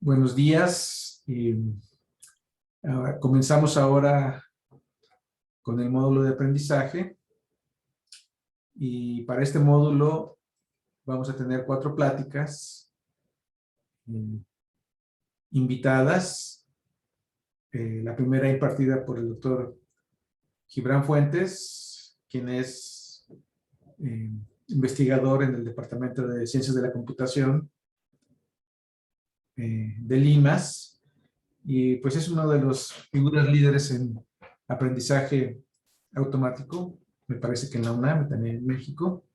Buenos días. Comenzamos ahora con el módulo de aprendizaje. Y para este módulo vamos a tener 4 pláticas invitadas. La primera impartida por el doctor Gibran Fuentes, quien es investigador en el Departamento de Ciencias de la Computación del IMAS. Y pues es uno de los figuras líderes en aprendizaje automático, me parece que en la UNAM, también en México.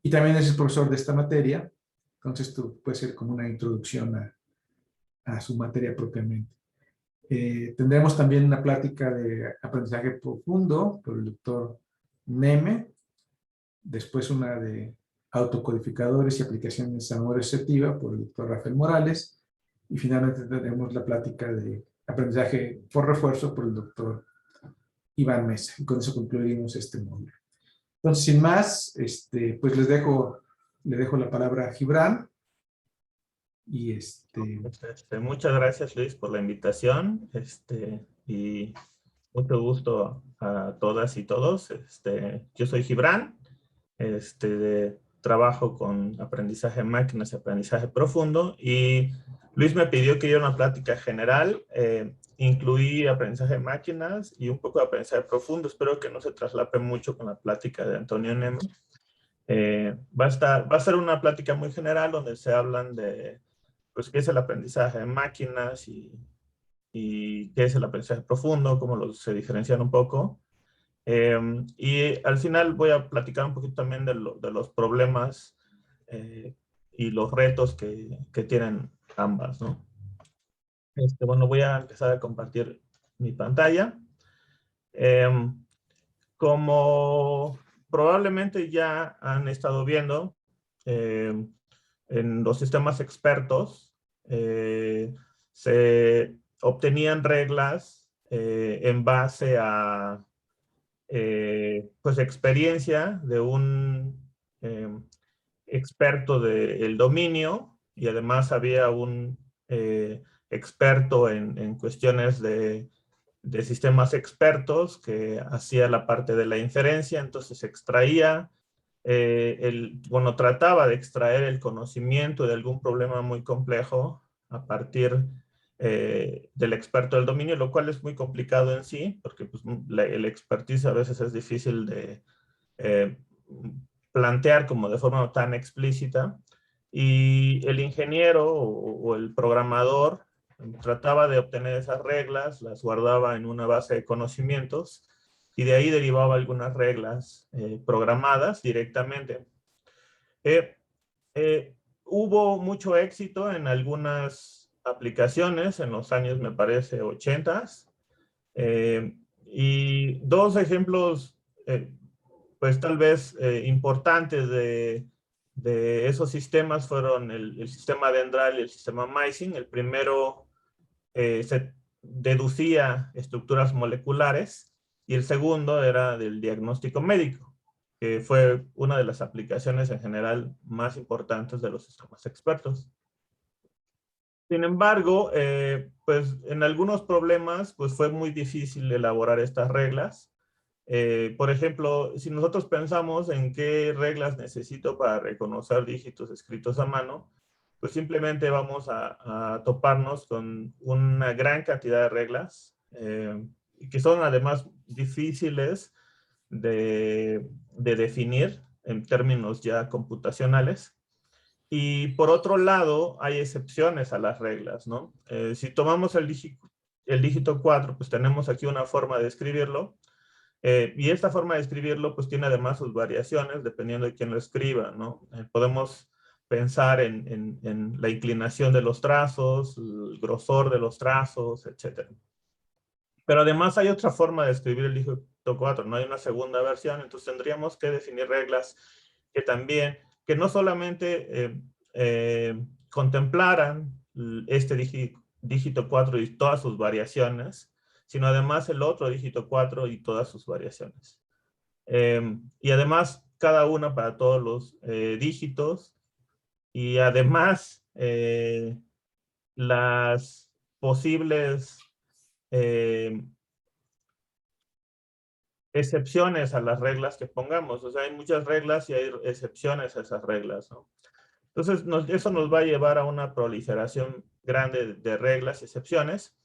Y también es el profesor de esta materia, entonces esto puede ser como una introducción a su materia propiamente. Tendremos también una plática de aprendizaje profundo por el doctor Neme, después una de autocodificadores y aplicaciones de memoria receptiva por el doctor Rafael Morales, y finalmente tendremos la plática de aprendizaje por refuerzo por el doctor Iván Mesa. Y con eso concluimos este módulo. Entonces, sin más, pues le dejo la palabra a Gibran. Y Muchas gracias, Luis, por la invitación. Y mucho gusto a todas y todos. Yo soy Gibran. Trabajo con aprendizaje en máquinas y aprendizaje profundo. Y Luis me pidió que diera una plática general. Incluí aprendizaje en máquinas y un poco de aprendizaje profundo. Espero que no se traslape mucho con la plática de Antonio Neme. Va a ser una plática muy general donde se hablan de pues, qué es el aprendizaje en máquinas y qué es el aprendizaje profundo, cómo se diferencian un poco. Y al final voy a platicar un poquito también de los problemas y los retos que tienen ambas, ¿no? Bueno, voy a empezar a compartir mi pantalla. Como probablemente ya han estado viendo, en los sistemas expertos se obtenían reglas en base a pues experiencia de un experto del dominio, y además había un experto en cuestiones de sistemas expertos que hacía la parte de la inferencia. Entonces extraía, trataba de extraer el conocimiento de algún problema muy complejo a partir del experto del dominio, lo cual es muy complicado en sí, porque pues, el expertise a veces es difícil de plantear como de forma tan explícita, y el ingeniero o el programador trataba de obtener esas reglas, las guardaba en una base de conocimientos y de ahí derivaba algunas reglas programadas directamente. Hubo mucho éxito en algunas aplicaciones en los años, me parece, 80s. Y dos ejemplos, pues tal vez importantes de esos sistemas fueron el sistema Dendral y el sistema Ising. El primero se deducía estructuras moleculares y el segundo era del diagnóstico médico, que fue una de las aplicaciones en general más importantes de los sistemas expertos. Sin embargo, pues en algunos problemas pues fue muy difícil elaborar estas reglas. Por ejemplo, si nosotros pensamos en qué reglas necesito para reconocer dígitos escritos a mano, pues simplemente vamos a toparnos con una gran cantidad de reglas que son además difíciles de definir en términos ya computacionales. Y por otro lado, hay excepciones a las reglas, ¿no? Si tomamos el dígito 4, pues tenemos aquí una forma de escribirlo. Y esta forma de escribirlo, pues tiene además sus variaciones, dependiendo de quién lo escriba, ¿no? Podemos pensar en la inclinación de los trazos, el grosor de los trazos, etc. Pero además hay otra forma de escribir el dígito 4, no hay una segunda versión, entonces tendríamos que definir reglas que no solamente contemplaran este dígito 4 y todas sus variaciones, sino además el otro dígito 4 y todas sus variaciones. Y además cada una para todos los dígitos, y además las posibles excepciones a las reglas que pongamos. O sea, hay muchas reglas y hay excepciones a esas reglas, ¿no? Entonces, eso nos va a llevar a una proliferación grande de reglas y excepciones,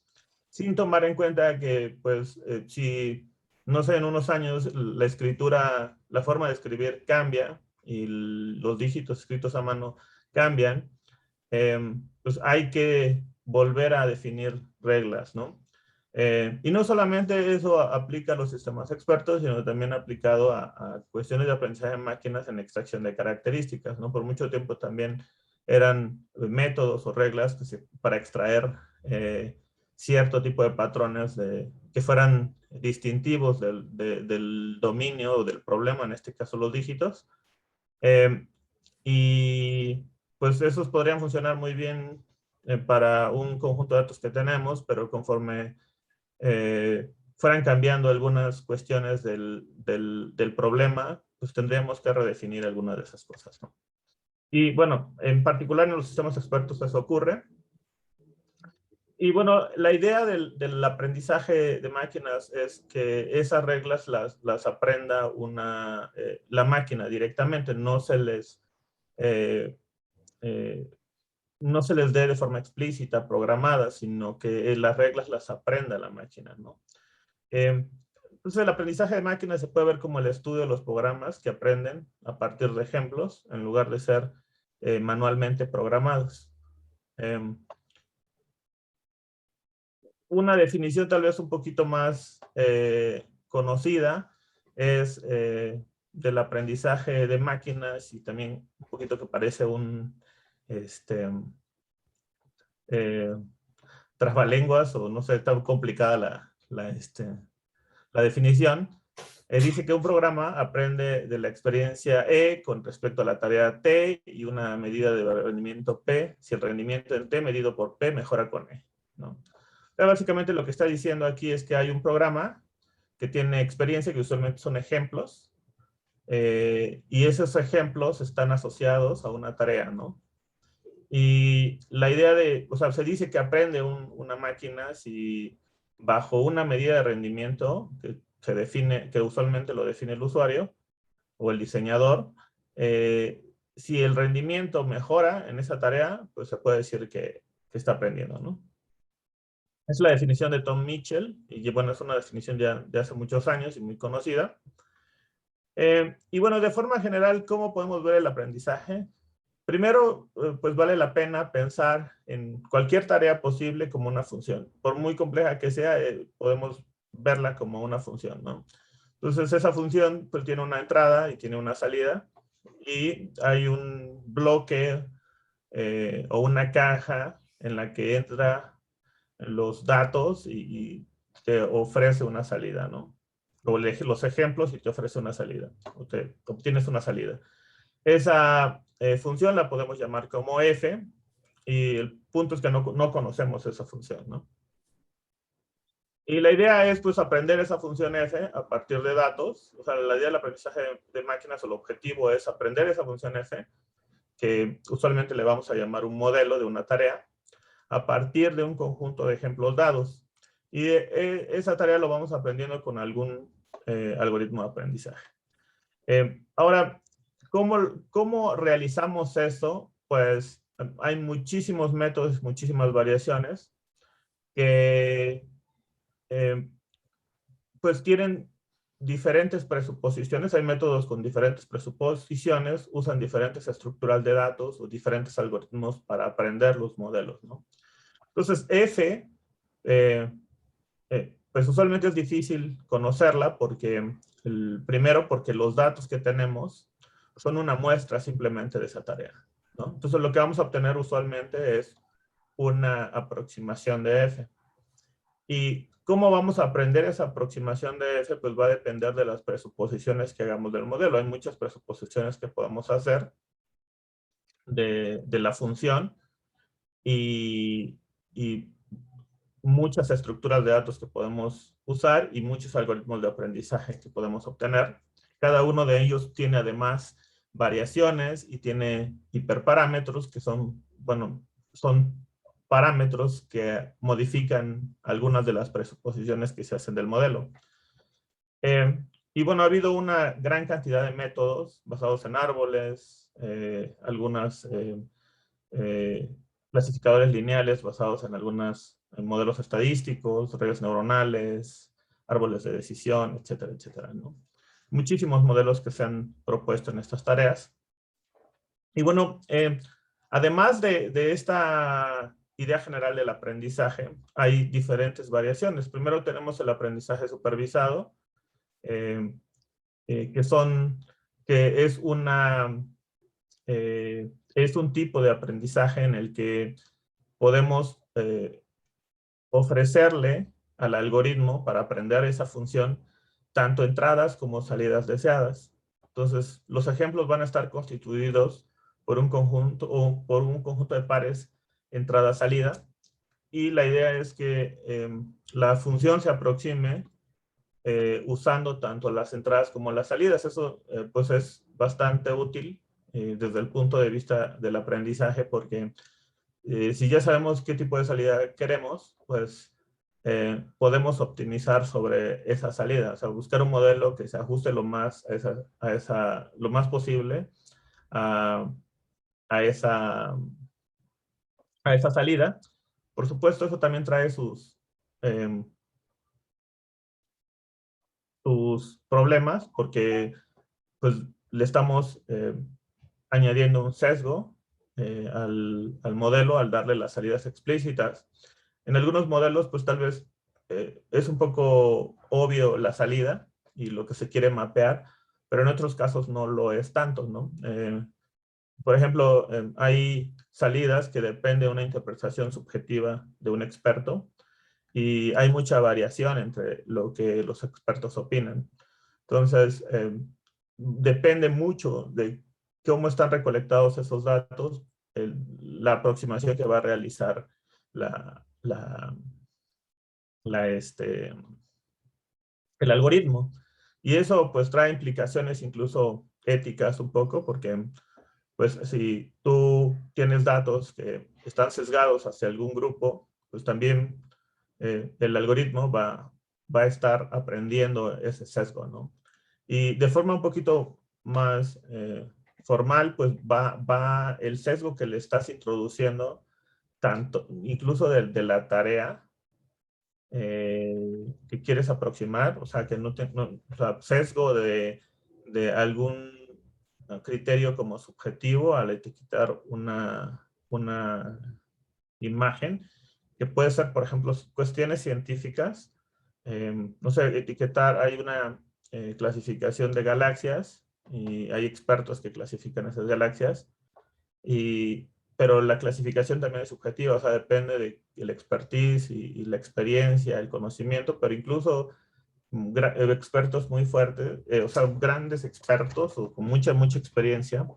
sin tomar en cuenta que, pues, si, no sé, en unos años la escritura, la forma de escribir cambia y los dígitos escritos a mano cambian, pues hay que volver a definir reglas, ¿no? Y no solamente eso aplica a los sistemas expertos, sino también aplicado a cuestiones de aprendizaje de máquinas en extracción de características, ¿no? Por mucho tiempo también eran métodos o reglas para extraer cierto tipo de patrones que fueran distintivos del dominio o del problema, en este caso los dígitos. Y pues esos podrían funcionar muy bien para un conjunto de datos que tenemos, pero conforme fueran cambiando algunas cuestiones del problema, pues tendríamos que redefinir algunas de esas cosas, ¿no? Y bueno, en particular en los sistemas expertos eso ocurre. Y bueno, la idea del aprendizaje de máquinas es que esas reglas las aprenda la máquina directamente, eh, eh, no se les dé de forma explícita, programada, sino que las reglas las aprenda la máquina, ¿no? Entonces, el aprendizaje de máquinas se puede ver como el estudio de los programas que aprenden a partir de ejemplos, en lugar de ser manualmente programados. Una definición tal vez un poquito más conocida es del aprendizaje de máquinas y también un poquito que parece un trabalenguas o no sé, tan complicada la definición. Dice que un programa aprende de la experiencia E con respecto a la tarea T y una medida de rendimiento P, si el rendimiento en T medido por P mejora con E, ¿no? Pero básicamente lo que está diciendo aquí es que hay un programa que tiene experiencia, que usualmente son ejemplos, y esos ejemplos están asociados a una tarea, ¿no? Y la idea o sea, se dice que aprende una máquina si bajo una medida de rendimiento que se define, que usualmente lo define el usuario o el diseñador, si el rendimiento mejora en esa tarea, pues se puede decir que está aprendiendo, ¿no? Es la definición de Tom Mitchell, y bueno, es una definición ya de hace muchos años y muy conocida. Y bueno, de forma general, ¿cómo podemos ver el aprendizaje? Primero, pues vale la pena pensar en cualquier tarea posible como una función. Por muy compleja que sea, podemos verla como una función, ¿no? Entonces, esa función pues tiene una entrada y tiene una salida, y hay un bloque o una caja en la que entra los datos y te ofrece una salida, ¿no? O los ejemplos y te ofrece una salida, o te obtienes una salida. Esa función la podemos llamar como f, y el punto es que no conocemos esa función, ¿no? Y la idea es, pues, aprender esa función f a partir de datos. O sea, la idea del aprendizaje de máquinas, o el objetivo es aprender esa función f, que usualmente le vamos a llamar un modelo de una tarea, a partir de un conjunto de ejemplos dados. Y esa tarea lo vamos aprendiendo con algún algoritmo de aprendizaje. Ahora, ¿cómo realizamos eso? Pues hay muchísimos métodos, muchísimas variaciones que pues tienen diferentes presuposiciones. Hay métodos con diferentes presuposiciones, usan diferentes estructuras de datos o diferentes algoritmos para aprender los modelos, ¿no? Entonces, F, pues usualmente es difícil conocerla porque, primero, porque los datos que tenemos son una muestra simplemente de esa tarea, ¿no? Entonces, lo que vamos a obtener usualmente es una aproximación de F. ¿Y cómo vamos a aprender esa aproximación de F? Pues va a depender de las presuposiciones que hagamos del modelo. Hay muchas presuposiciones que podemos hacer de la función y muchas estructuras de datos que podemos usar y muchos algoritmos de aprendizaje que podemos obtener. Cada uno de ellos tiene además variaciones y tiene hiperparámetros que son, bueno, son parámetros que modifican algunas de las presuposiciones que se hacen del modelo. Y bueno, ha habido una gran cantidad de métodos basados en árboles, algunas clasificadores lineales basados en algunos modelos estadísticos, redes neuronales, árboles de decisión, etcétera, etcétera, ¿no? Muchísimos modelos que se han propuesto en estas tareas. Y bueno, además de esta idea general del aprendizaje, hay diferentes variaciones. Primero tenemos el aprendizaje supervisado, que es un tipo de aprendizaje en el que podemos ofrecerle al algoritmo para aprender esa función tanto entradas como salidas deseadas. Entonces, los ejemplos van a estar constituidos por un conjunto de pares entrada-salida, y la idea es que la función se aproxime usando tanto las entradas como las salidas. Eso pues es bastante útil desde el punto de vista del aprendizaje, porque si ya sabemos qué tipo de salida queremos, pues podemos optimizar sobre esa salida. O sea, buscar un modelo que se ajuste lo más, lo más posible a, a esa salida. Por supuesto, eso también trae sus problemas, porque pues le estamos añadiendo un sesgo al modelo al darle las salidas explícitas. En algunos modelos, pues tal vez es un poco obvio la salida y lo que se quiere mapear, pero en otros casos no lo es tanto, ¿no? Por ejemplo, hay salidas que dependen de una interpretación subjetiva de un experto, y hay mucha variación entre lo que los expertos opinan. Entonces, depende mucho de cómo están recolectados esos datos, la aproximación que va a realizar el algoritmo. Y eso pues trae implicaciones incluso éticas un poco, porque pues si tú tienes datos que están sesgados hacia algún grupo, pues también el algoritmo va a estar aprendiendo ese sesgo, ¿no? Y de forma un poquito más formal, pues va el sesgo que le estás introduciendo, tanto incluso de la tarea que quieres aproximar, o sea, que o sea, sesgo de algún criterio como subjetivo al etiquetar una imagen, que puede ser, por ejemplo, cuestiones científicas. No sé, etiquetar, hay una clasificación de galaxias y hay expertos que clasifican esas galaxias, pero la clasificación también es subjetiva, o sea, depende del expertise y la experiencia, el conocimiento, pero incluso expertos muy fuertes, o sea, grandes expertos o con mucha experiencia,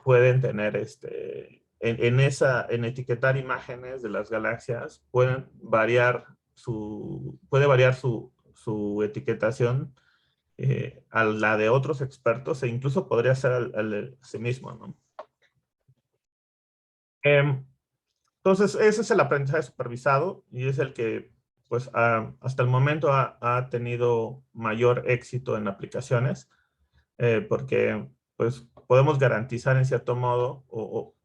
pueden tener en etiquetar imágenes de las galaxias, puede variar su etiquetación a la de otros expertos, e incluso podría ser al sí mismo, ¿no? Entonces, ese es el aprendizaje supervisado, y es el que, pues, hasta el momento ha tenido mayor éxito en aplicaciones, porque, pues, podemos garantizar en cierto modo, o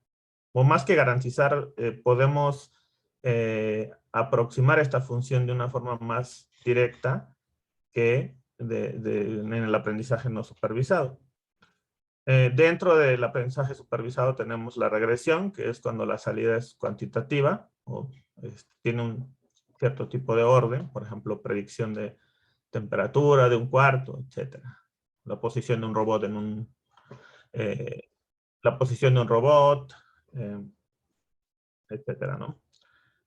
más que garantizar, podemos aproximar esta función de una forma más directa que en el aprendizaje no supervisado. Dentro del aprendizaje supervisado tenemos la regresión, que es cuando la salida es cuantitativa o tiene un cierto tipo de orden, por ejemplo, predicción de temperatura de un cuarto, etc. La posición de un robot la posición de un robot, etcétera, ¿no?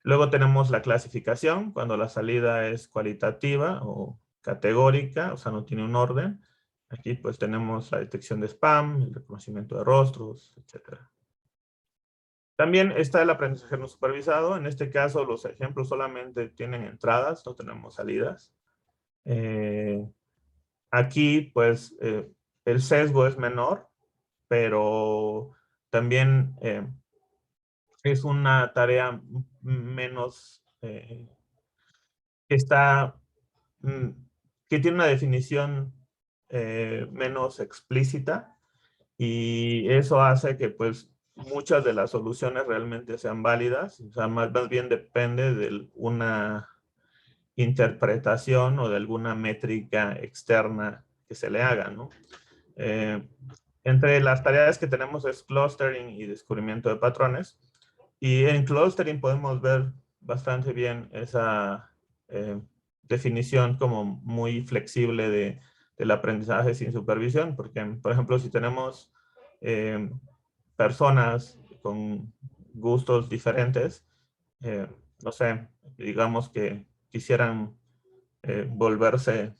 Luego tenemos la clasificación, cuando la salida es cualitativa o categórica, o sea, no tiene un orden. Aquí pues tenemos la detección de spam, el reconocimiento de rostros, etc. También está el aprendizaje no supervisado. En este caso los ejemplos solamente tienen entradas, no tenemos salidas. Aquí pues el sesgo es menor, pero también es una tarea menos, que está, mm, que tiene una definición menos explícita, y eso hace que pues muchas de las soluciones realmente sean válidas. O sea, más bien depende de una interpretación o de alguna métrica externa que se le haga, ¿no? Eh, Entre las tareas que tenemos es clustering y descubrimiento de patrones. Y en clustering podemos ver bastante bien esa definición como muy flexible del aprendizaje sin supervisión, porque, por ejemplo, si tenemos eh, personas con gustos diferentes, no sé, digamos que quisieran volverse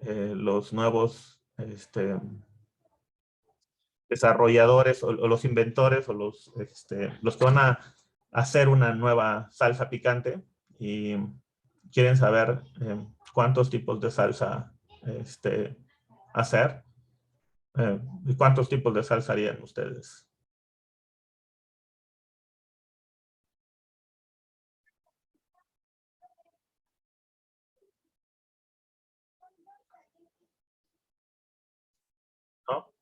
los nuevos desarrolladores o los inventores o los que van a hacer una nueva salsa picante y quieren saber cuántos tipos de salsa hacer. ¿Y cuántos tipos de salsa harían ustedes? ¿No?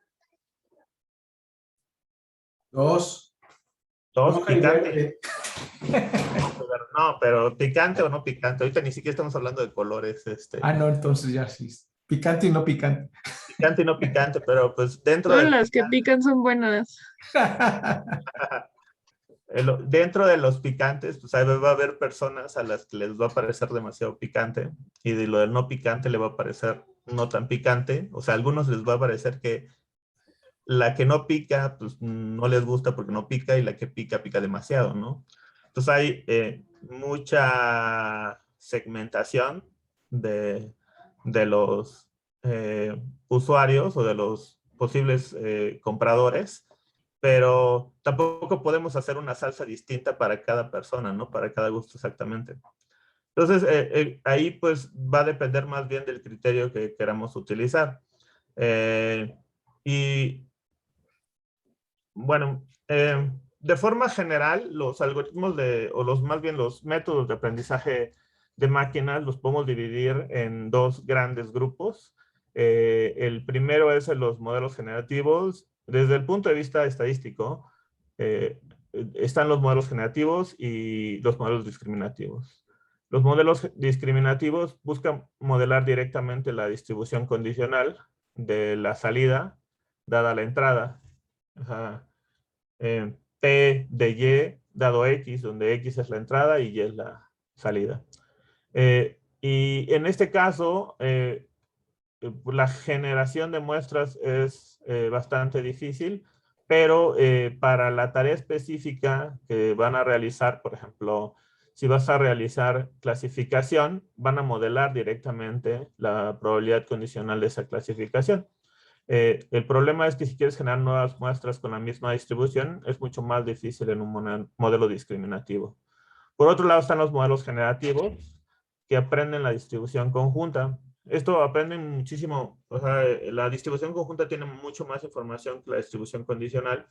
Dos. Dos, Roja y picante. verde. No, pero picante o no picante. Ahorita ni siquiera estamos hablando de colores. Ah, no, entonces ya sí. Picante y no picante. Picante y no picante, pero pues dentro Todas del las que picante, pican son buenas. dentro de los picantes, pues ahí va a haber personas a las que les va a parecer demasiado picante, y de lo del no picante le va a parecer no tan picante. O sea, a algunos les va a parecer que la que no pica, pues no les gusta porque no pica, y la que pica, pica demasiado, ¿no? Entonces hay mucha segmentación de, de los usuarios o de los posibles compradores, pero tampoco podemos hacer una salsa distinta para cada persona, ¿no? Para cada gusto exactamente. Entonces, ahí pues va a depender más bien del criterio que queramos utilizar. Y bueno, de forma general, los algoritmos o más bien los métodos de aprendizaje de máquinas los podemos dividir en dos grandes grupos. El primero es los modelos generativos. Desde el punto de vista estadístico, están los modelos generativos y los modelos discriminativos. Los modelos discriminativos buscan modelar directamente la distribución condicional de la salida dada la entrada. P de Y dado X, donde X es la entrada y Y es la salida. Y en este caso, la generación de muestras es bastante difícil, pero para la tarea específica que van a realizar, por ejemplo, si vas a realizar clasificación, van a modelar directamente la probabilidad condicional de esa clasificación. El problema es que si quieres generar nuevas muestras con la misma distribución, es mucho más difícil en un modelo discriminativo. Por otro lado están los modelos generativos, que aprenden la distribución conjunta. Esto aprenden muchísimo. O sea, la distribución conjunta tiene mucho más información que la distribución condicional.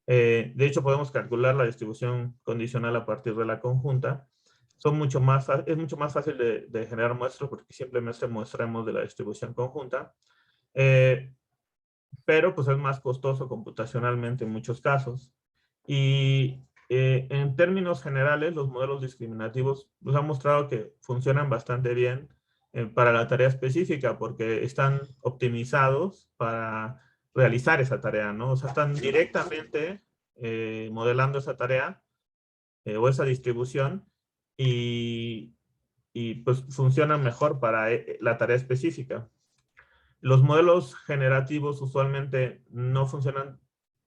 De hecho, podemos calcular la distribución condicional a partir de la conjunta. Es mucho más fácil de generar muestras porque simplemente muestramos de la distribución conjunta. Pero pues es más costoso computacionalmente en muchos casos. Y en términos generales, los modelos discriminativos nos han mostrado que funcionan bastante bien para la tarea específica, porque están optimizados para realizar esa tarea, ¿no? O sea, están directamente modelando esa tarea o esa distribución, y, y pues funcionan mejor para la tarea específica. Los modelos generativos usualmente no funcionan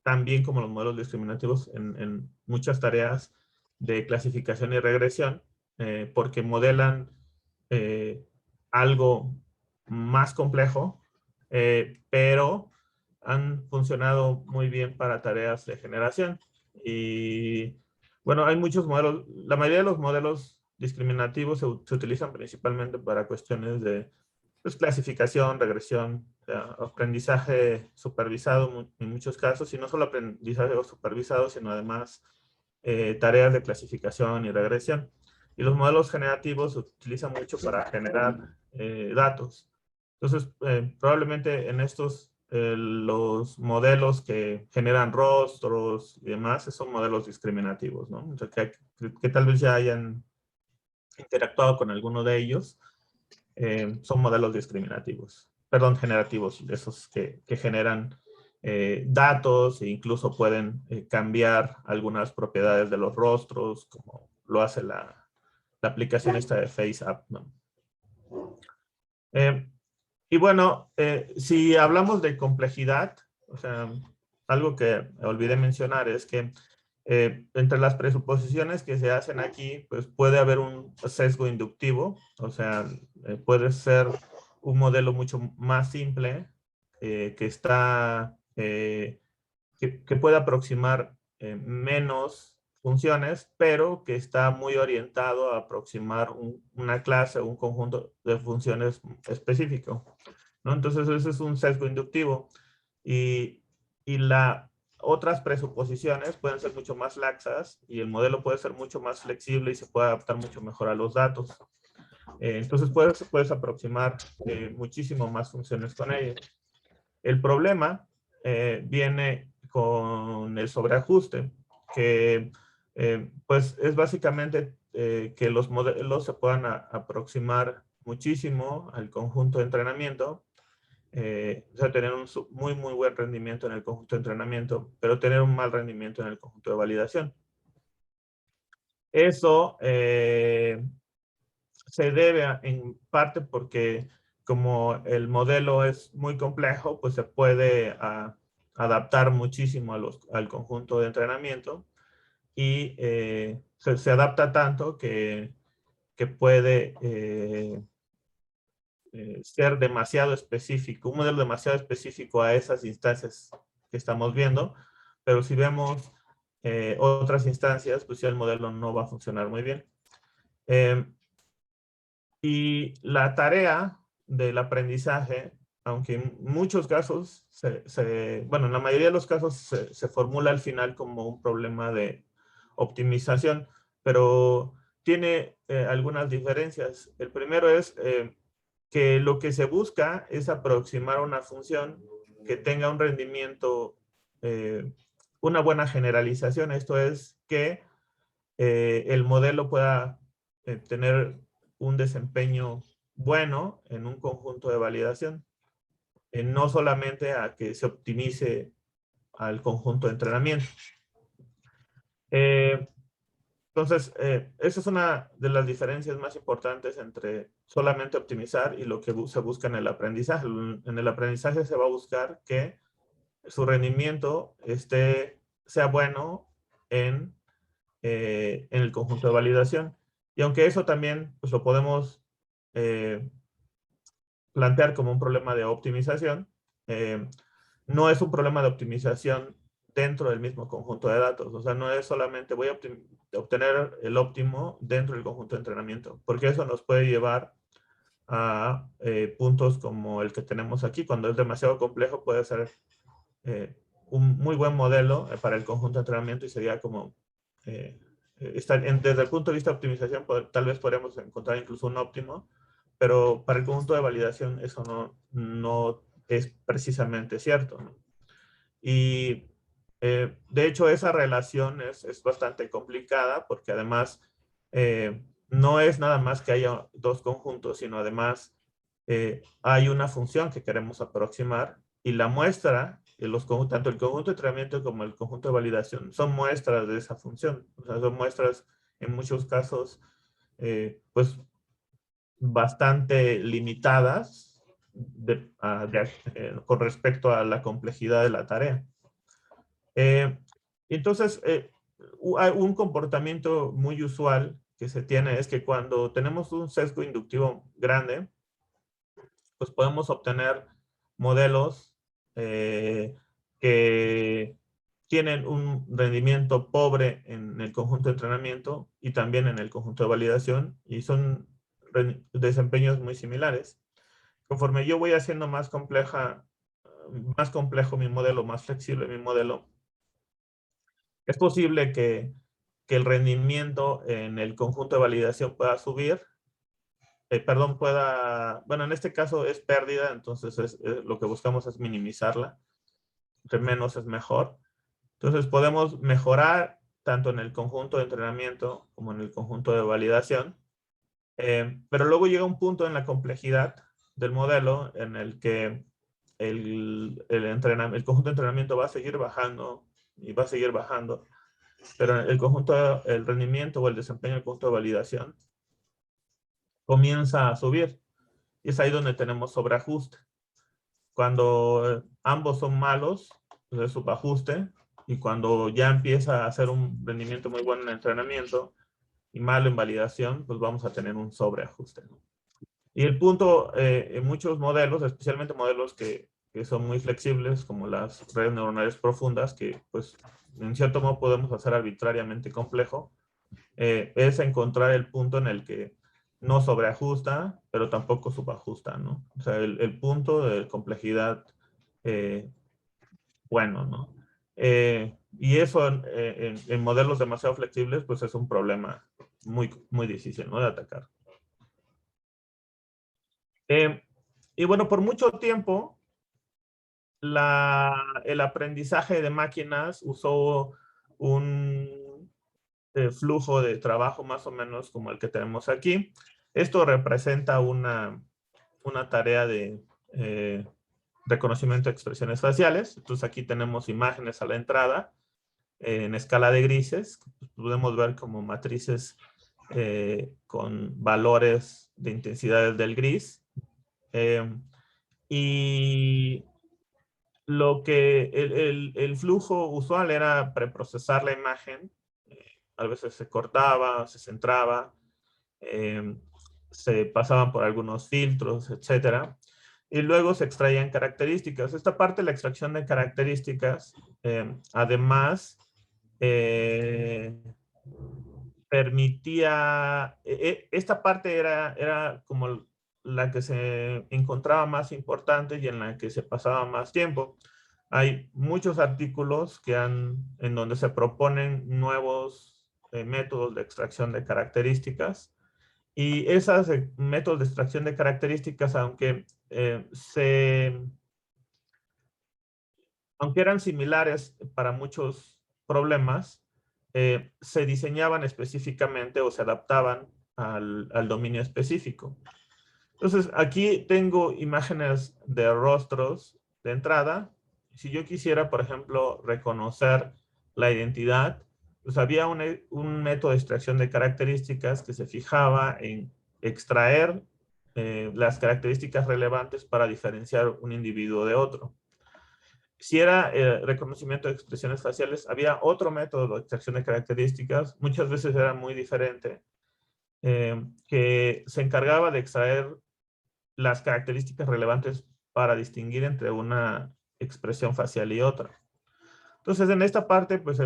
tan bien como los modelos discriminativos en muchas tareas de clasificación y regresión, porque modelan algo más complejo, pero han funcionado muy bien para tareas de generación. Y bueno, hay muchos modelos. La mayoría de los modelos discriminativos se utilizan principalmente para cuestiones de pues, clasificación, regresión, aprendizaje supervisado en muchos casos, y no solo aprendizaje supervisado, sino además tareas de clasificación y regresión. Y los modelos generativos se utilizan mucho para generar datos. Entonces, probablemente en estos, los modelos que generan rostros y demás, son modelos discriminativos, ¿no? O sea, que tal vez ya hayan interactuado con alguno de ellos, son modelos discriminativos, perdón, generativos, esos que generan datos e incluso pueden cambiar algunas propiedades de los rostros, como lo hace la aplicación esta de FaceApp, ¿no? Y bueno, si hablamos de complejidad, o sea, algo que olvidé mencionar es que entre las presuposiciones que se hacen aquí, pues puede haber un sesgo inductivo, o sea, puede ser un modelo mucho más simple que está, que puede aproximar menos funciones, pero que está muy orientado a aproximar una clase o un conjunto de funciones específico, ¿no? Entonces, ese es un sesgo inductivo. Y otras presuposiciones pueden ser mucho más laxas y el modelo puede ser mucho más flexible y se puede adaptar mucho mejor a los datos. Entonces, puedes aproximar muchísimo más funciones con ello. El problema viene con el sobreajuste, que pues es básicamente que los modelos se puedan aproximar muchísimo al conjunto de entrenamiento, o sea, tener un muy, muy buen rendimiento en el conjunto de entrenamiento, pero tener un mal rendimiento en el conjunto de validación. Eso se debe en parte porque como el modelo es muy complejo, pues se puede adaptar muchísimo al conjunto de entrenamiento y se adapta tanto que puede ser demasiado específico, un modelo demasiado específico a esas instancias que estamos viendo, pero si vemos otras instancias, pues ya el modelo no va a funcionar muy bien. Y la tarea del aprendizaje, aunque en muchos casos, bueno, en la mayoría de los casos se formula al final como un problema de optimización, pero tiene algunas diferencias. El primero es que lo que se busca es aproximar una función que tenga un rendimiento, una buena generalización. Esto es que el modelo pueda tener un desempeño bueno en un conjunto de validación, no solamente a que se optimice al conjunto de entrenamiento. Entonces, esa es una de las diferencias más importantes entre solamente optimizar y lo que se busca en el aprendizaje. En el aprendizaje se va a buscar que su rendimiento sea bueno en el conjunto de validación. Y aunque eso también pues, lo podemos plantear como un problema de optimización, no es un problema de optimización dentro del mismo conjunto de datos. O sea, no es solamente voy a obtener el óptimo dentro del conjunto de entrenamiento, porque eso nos puede llevar a puntos como el que tenemos aquí. Cuando es demasiado complejo puede ser un muy buen modelo para el conjunto de entrenamiento y sería como desde el punto de vista de optimización tal vez podríamos encontrar incluso un óptimo, pero para el conjunto de validación eso no es precisamente cierto, ¿no? Y de hecho esa relación es bastante complicada porque además no es nada más que haya dos conjuntos, sino además hay una función que queremos aproximar y la muestra, tanto el conjunto de entrenamiento como el conjunto de validación son muestras de esa función. O sea, son muestras en muchos casos pues bastante limitadas con respecto a la complejidad de la tarea. Entonces, un comportamiento muy usual que se tiene es que cuando tenemos un sesgo inductivo grande, pues podemos obtener modelos que tienen un rendimiento pobre en el conjunto de entrenamiento y también en el conjunto de validación y son desempeños muy similares. Conforme yo voy haciendo más complejo mi modelo, más flexible mi modelo, es posible que que el rendimiento en el conjunto de validación pueda subir, perdón, bueno, en este caso es pérdida, entonces lo que buscamos es minimizarla. Entre menos es mejor. Entonces podemos mejorar tanto en el conjunto de entrenamiento como en el conjunto de validación. Pero luego llega un punto en la complejidad del modelo en el que el conjunto de entrenamiento va a seguir bajando y va a seguir bajando, pero el rendimiento o el desempeño del conjunto de validación comienza a subir. Y es ahí donde tenemos sobreajuste. Cuando ambos son malos, pues es subajuste. Y cuando ya empieza a hacer un rendimiento muy bueno en entrenamiento y malo en validación, pues vamos a tener un sobreajuste, ¿no? Y el punto, en muchos modelos, especialmente modelos que son muy flexibles, como las redes neuronales profundas, que pues en cierto modo podemos hacer arbitrariamente complejo, es encontrar el punto en el que no sobreajusta, pero tampoco subajusta, ¿no? O sea, el punto de complejidad bueno, ¿no? Y eso en modelos demasiado flexibles, pues es un problema muy difícil, ¿no? De atacar. Y bueno, por mucho tiempo, el aprendizaje de máquinas usó un flujo de trabajo más o menos como el que tenemos aquí. Esto representa una tarea de reconocimiento de expresiones faciales. Entonces aquí tenemos imágenes a la entrada en escala de grises. Podemos ver como matrices con valores de intensidades del gris. Y lo que el flujo usual era preprocesar la imagen. A veces se cortaba, se centraba, se pasaban por algunos filtros, etcétera. Y luego se extraían características. Esta parte de la extracción de características, además, permitía, esta parte era como la que se encontraba más importante y en la que se pasaba más tiempo. Hay muchos artículos en donde se proponen nuevos métodos de extracción de características. Y esos métodos de extracción de características, aunque eran similares para muchos problemas, se diseñaban específicamente o se adaptaban al dominio específico. Entonces, aquí tengo imágenes de rostros de entrada. Si yo quisiera, por ejemplo, reconocer la identidad, pues había un método de extracción de características que se fijaba en extraer las características relevantes para diferenciar un individuo de otro. Si era reconocimiento de expresiones faciales, había otro método de extracción de características, muchas veces era muy diferente, que se encargaba de extraer las características relevantes para distinguir entre una expresión facial y otra. Entonces, en esta parte, pues,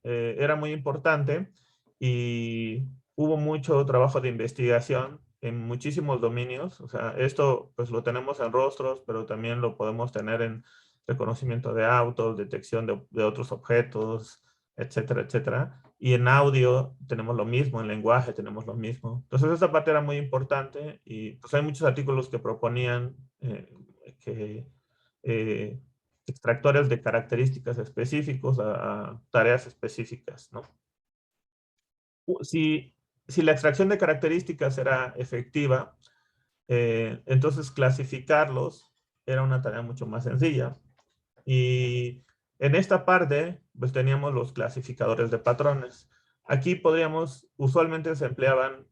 era muy importante y hubo mucho trabajo de investigación en muchísimos dominios. O sea, esto pues lo tenemos en rostros, pero también lo podemos tener en reconocimiento de autos, detección de otros objetos, etcétera, etcétera. Y en audio tenemos lo mismo, en lenguaje tenemos lo mismo. Entonces esta parte era muy importante y pues hay muchos artículos que proponían que extractores de características específicos a tareas específicas, ¿no? Si la extracción de características era efectiva, entonces clasificarlos era una tarea mucho más sencilla. Y en esta parte, pues teníamos los clasificadores de patrones. Aquí usualmente se empleaban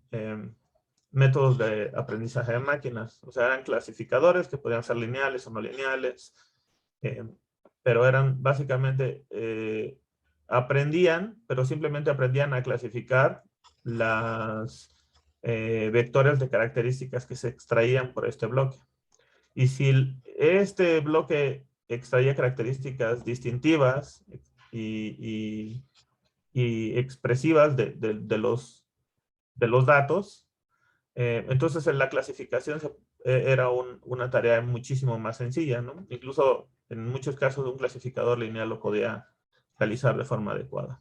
métodos de aprendizaje de máquinas. O sea, eran clasificadores que podían ser lineales o no lineales, pero eran básicamente, pero simplemente aprendían a clasificar las vectores de características que se extraían por este bloque. Y si este bloque extraía características distintivas y expresivas de los datos, entonces en la clasificación era una tarea muchísimo más sencilla, ¿no? Incluso en muchos casos un clasificador lineal lo podía realizar de forma adecuada.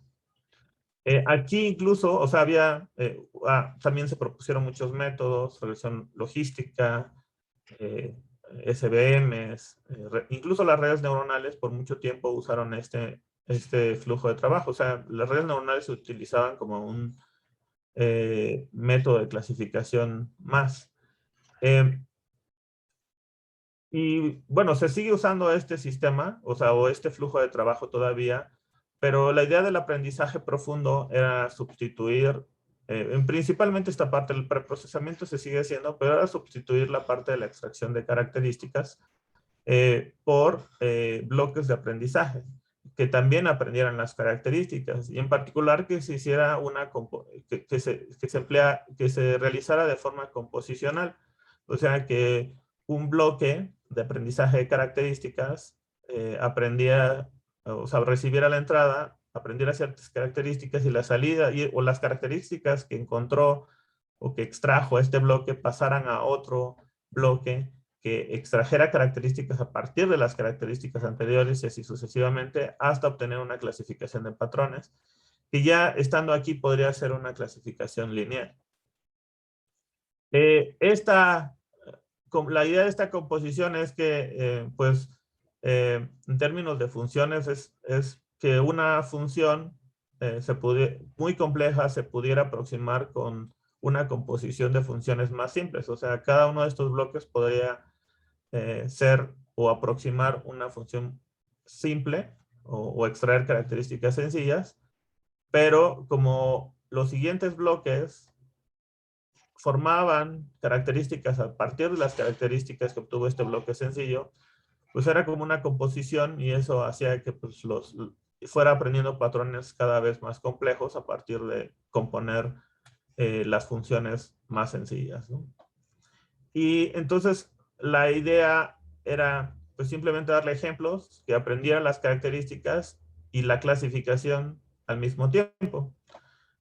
Aquí incluso, o sea, también se propusieron muchos métodos, regresión logística, SVMs, incluso las redes neuronales por mucho tiempo usaron este flujo de trabajo. O sea, las redes neuronales se utilizaban como un método de clasificación más. Y bueno, se sigue usando este sistema, o sea, o este flujo de trabajo todavía, pero la idea del aprendizaje profundo era sustituir, principalmente esta parte del preprocesamiento se sigue haciendo, pero era sustituir la parte de la extracción de características por bloques de aprendizaje, que también aprendieran las características, y en particular que se hiciera que se realizara de forma composicional, o sea que un bloque de aprendizaje de características o sea, recibiera la entrada, aprendiera ciertas características y la salida, o las características que encontró o que extrajo este bloque pasaran a otro bloque que extrajera características a partir de las características anteriores y así sucesivamente hasta obtener una clasificación de patrones, que ya estando aquí podría ser una clasificación lineal. La idea de esta composición es que, en términos de funciones, es que una función muy compleja se pudiera aproximar con una composición de funciones más simples. O sea, cada uno de estos bloques podría ser o aproximar una función simple o extraer características sencillas, pero como los siguientes bloques formaban características a partir de las características que obtuvo este bloque sencillo, pues era como una composición y eso hacía que pues, fuera aprendiendo patrones cada vez más complejos a partir de componer las funciones más sencillas, ¿no? Y entonces la idea era pues simplemente darle ejemplos que aprendieran las características y la clasificación al mismo tiempo.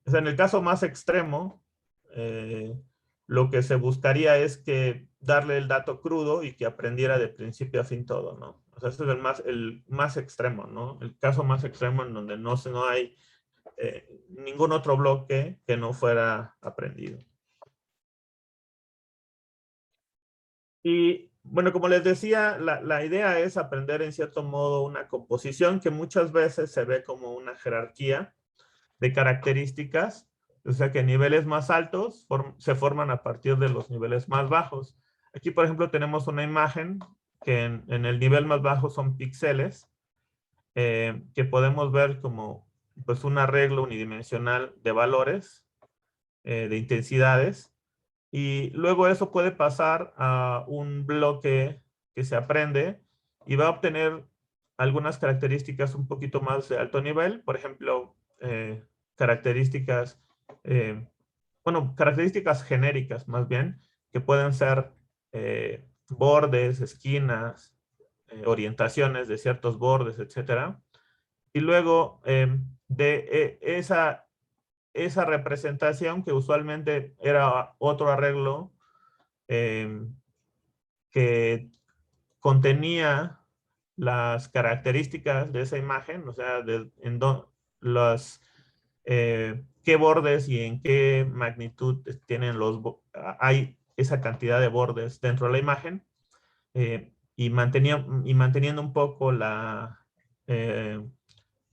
O sea, en el caso más extremo, lo que se buscaría es que darle el dato crudo y que aprendiera de principio a fin todo, ¿no? O sea, ese es el más extremo, ¿no? El caso más extremo en donde no hay ningún otro bloque que no fuera aprendido. Y bueno, como les decía, la idea es aprender en cierto modo una composición que muchas veces se ve como una jerarquía de características, o sea que niveles más altos se forman a partir de los niveles más bajos. Aquí, por ejemplo, tenemos una imagen que en el nivel más bajo son píxeles, que podemos ver como pues, un arreglo unidimensional de valores, de intensidades, y luego eso puede pasar a un bloque que se aprende y va a obtener algunas características un poquito más de alto nivel, por ejemplo, características, características genéricas más bien, que pueden ser bordes, esquinas, orientaciones de ciertos bordes, etcétera. Y luego esa representación que usualmente era otro arreglo que contenía las características de esa imagen, o sea, qué bordes y en qué magnitud tienen hay esa cantidad de bordes dentro de la imagen, y manteniendo un poco la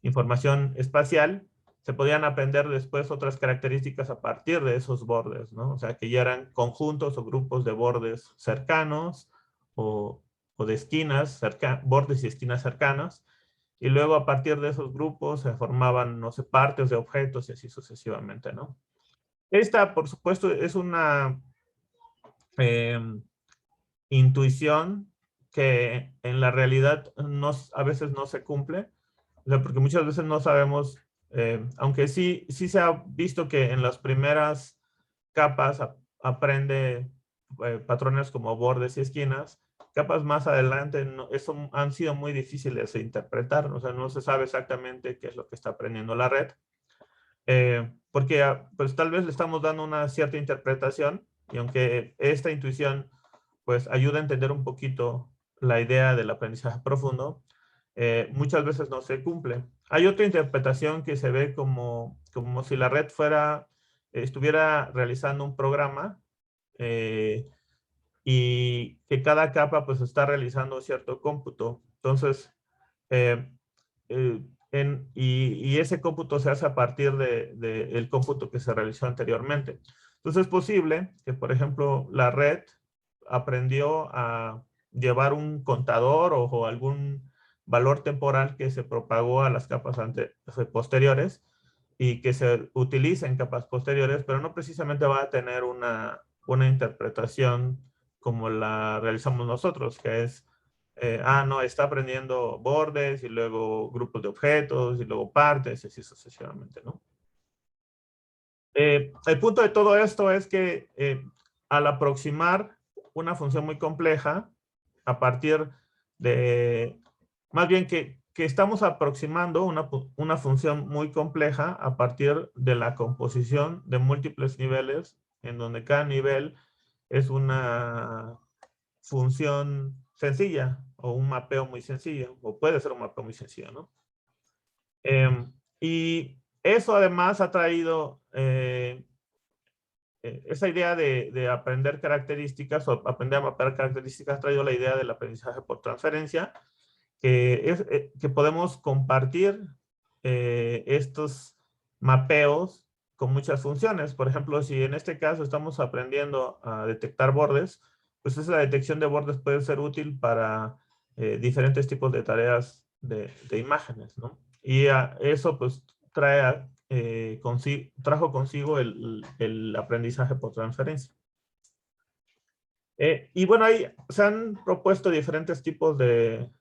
información espacial, se podían aprender después otras características a partir de esos bordes, ¿no? O sea, que ya eran conjuntos o grupos de bordes cercanos o de esquinas, bordes y esquinas cercanas, y luego a partir de esos grupos se formaban, no sé, partes de objetos y así sucesivamente, ¿no? Esta, por supuesto, es una intuición que en la realidad a veces no se cumple, o sea, porque muchas veces no sabemos, aunque sí se ha visto que en las primeras capas aprende patrones como bordes y esquinas, capas más adelante eso han sido muy difíciles de interpretar, o sea, no se sabe exactamente qué es lo que está aprendiendo la red, porque pues tal vez le estamos dando una cierta interpretación y aunque esta intuición pues ayuda a entender un poquito la idea del aprendizaje profundo, muchas veces no se cumple. Hay otra interpretación que se ve como si la red estuviera realizando un programa y que cada capa pues está realizando cierto cómputo. Entonces, eh, y ese cómputo se hace a partir del cómputo que se realizó anteriormente. Entonces es posible que, por ejemplo, la red aprendió a llevar un contador o algún valor temporal que se propagó a las capas posteriores y que se utiliza en capas posteriores, pero no precisamente va a tener una interpretación como la realizamos nosotros, que es no, está aprendiendo bordes y luego grupos de objetos y luego partes y así sucesivamente, ¿no? El punto de todo esto es que al aproximar una función muy compleja, a partir de, más bien que estamos aproximando una función muy compleja a partir de la composición de múltiples niveles, en donde cada nivel es una función sencilla o un mapeo muy sencillo, o puede ser un mapeo muy sencillo, ¿no? Y eso además ha traído esa idea de aprender características o aprender a mapear características, ha traído la idea del aprendizaje por transferencia, que podemos compartir estos mapeos con muchas funciones. Por ejemplo, si en este caso estamos aprendiendo a detectar bordes, pues esa detección de bordes puede ser útil para diferentes tipos de tareas de imágenes, ¿no? Y eso pues trajo consigo el aprendizaje por transferencia. Y bueno, ahí se han propuesto diferentes tipos de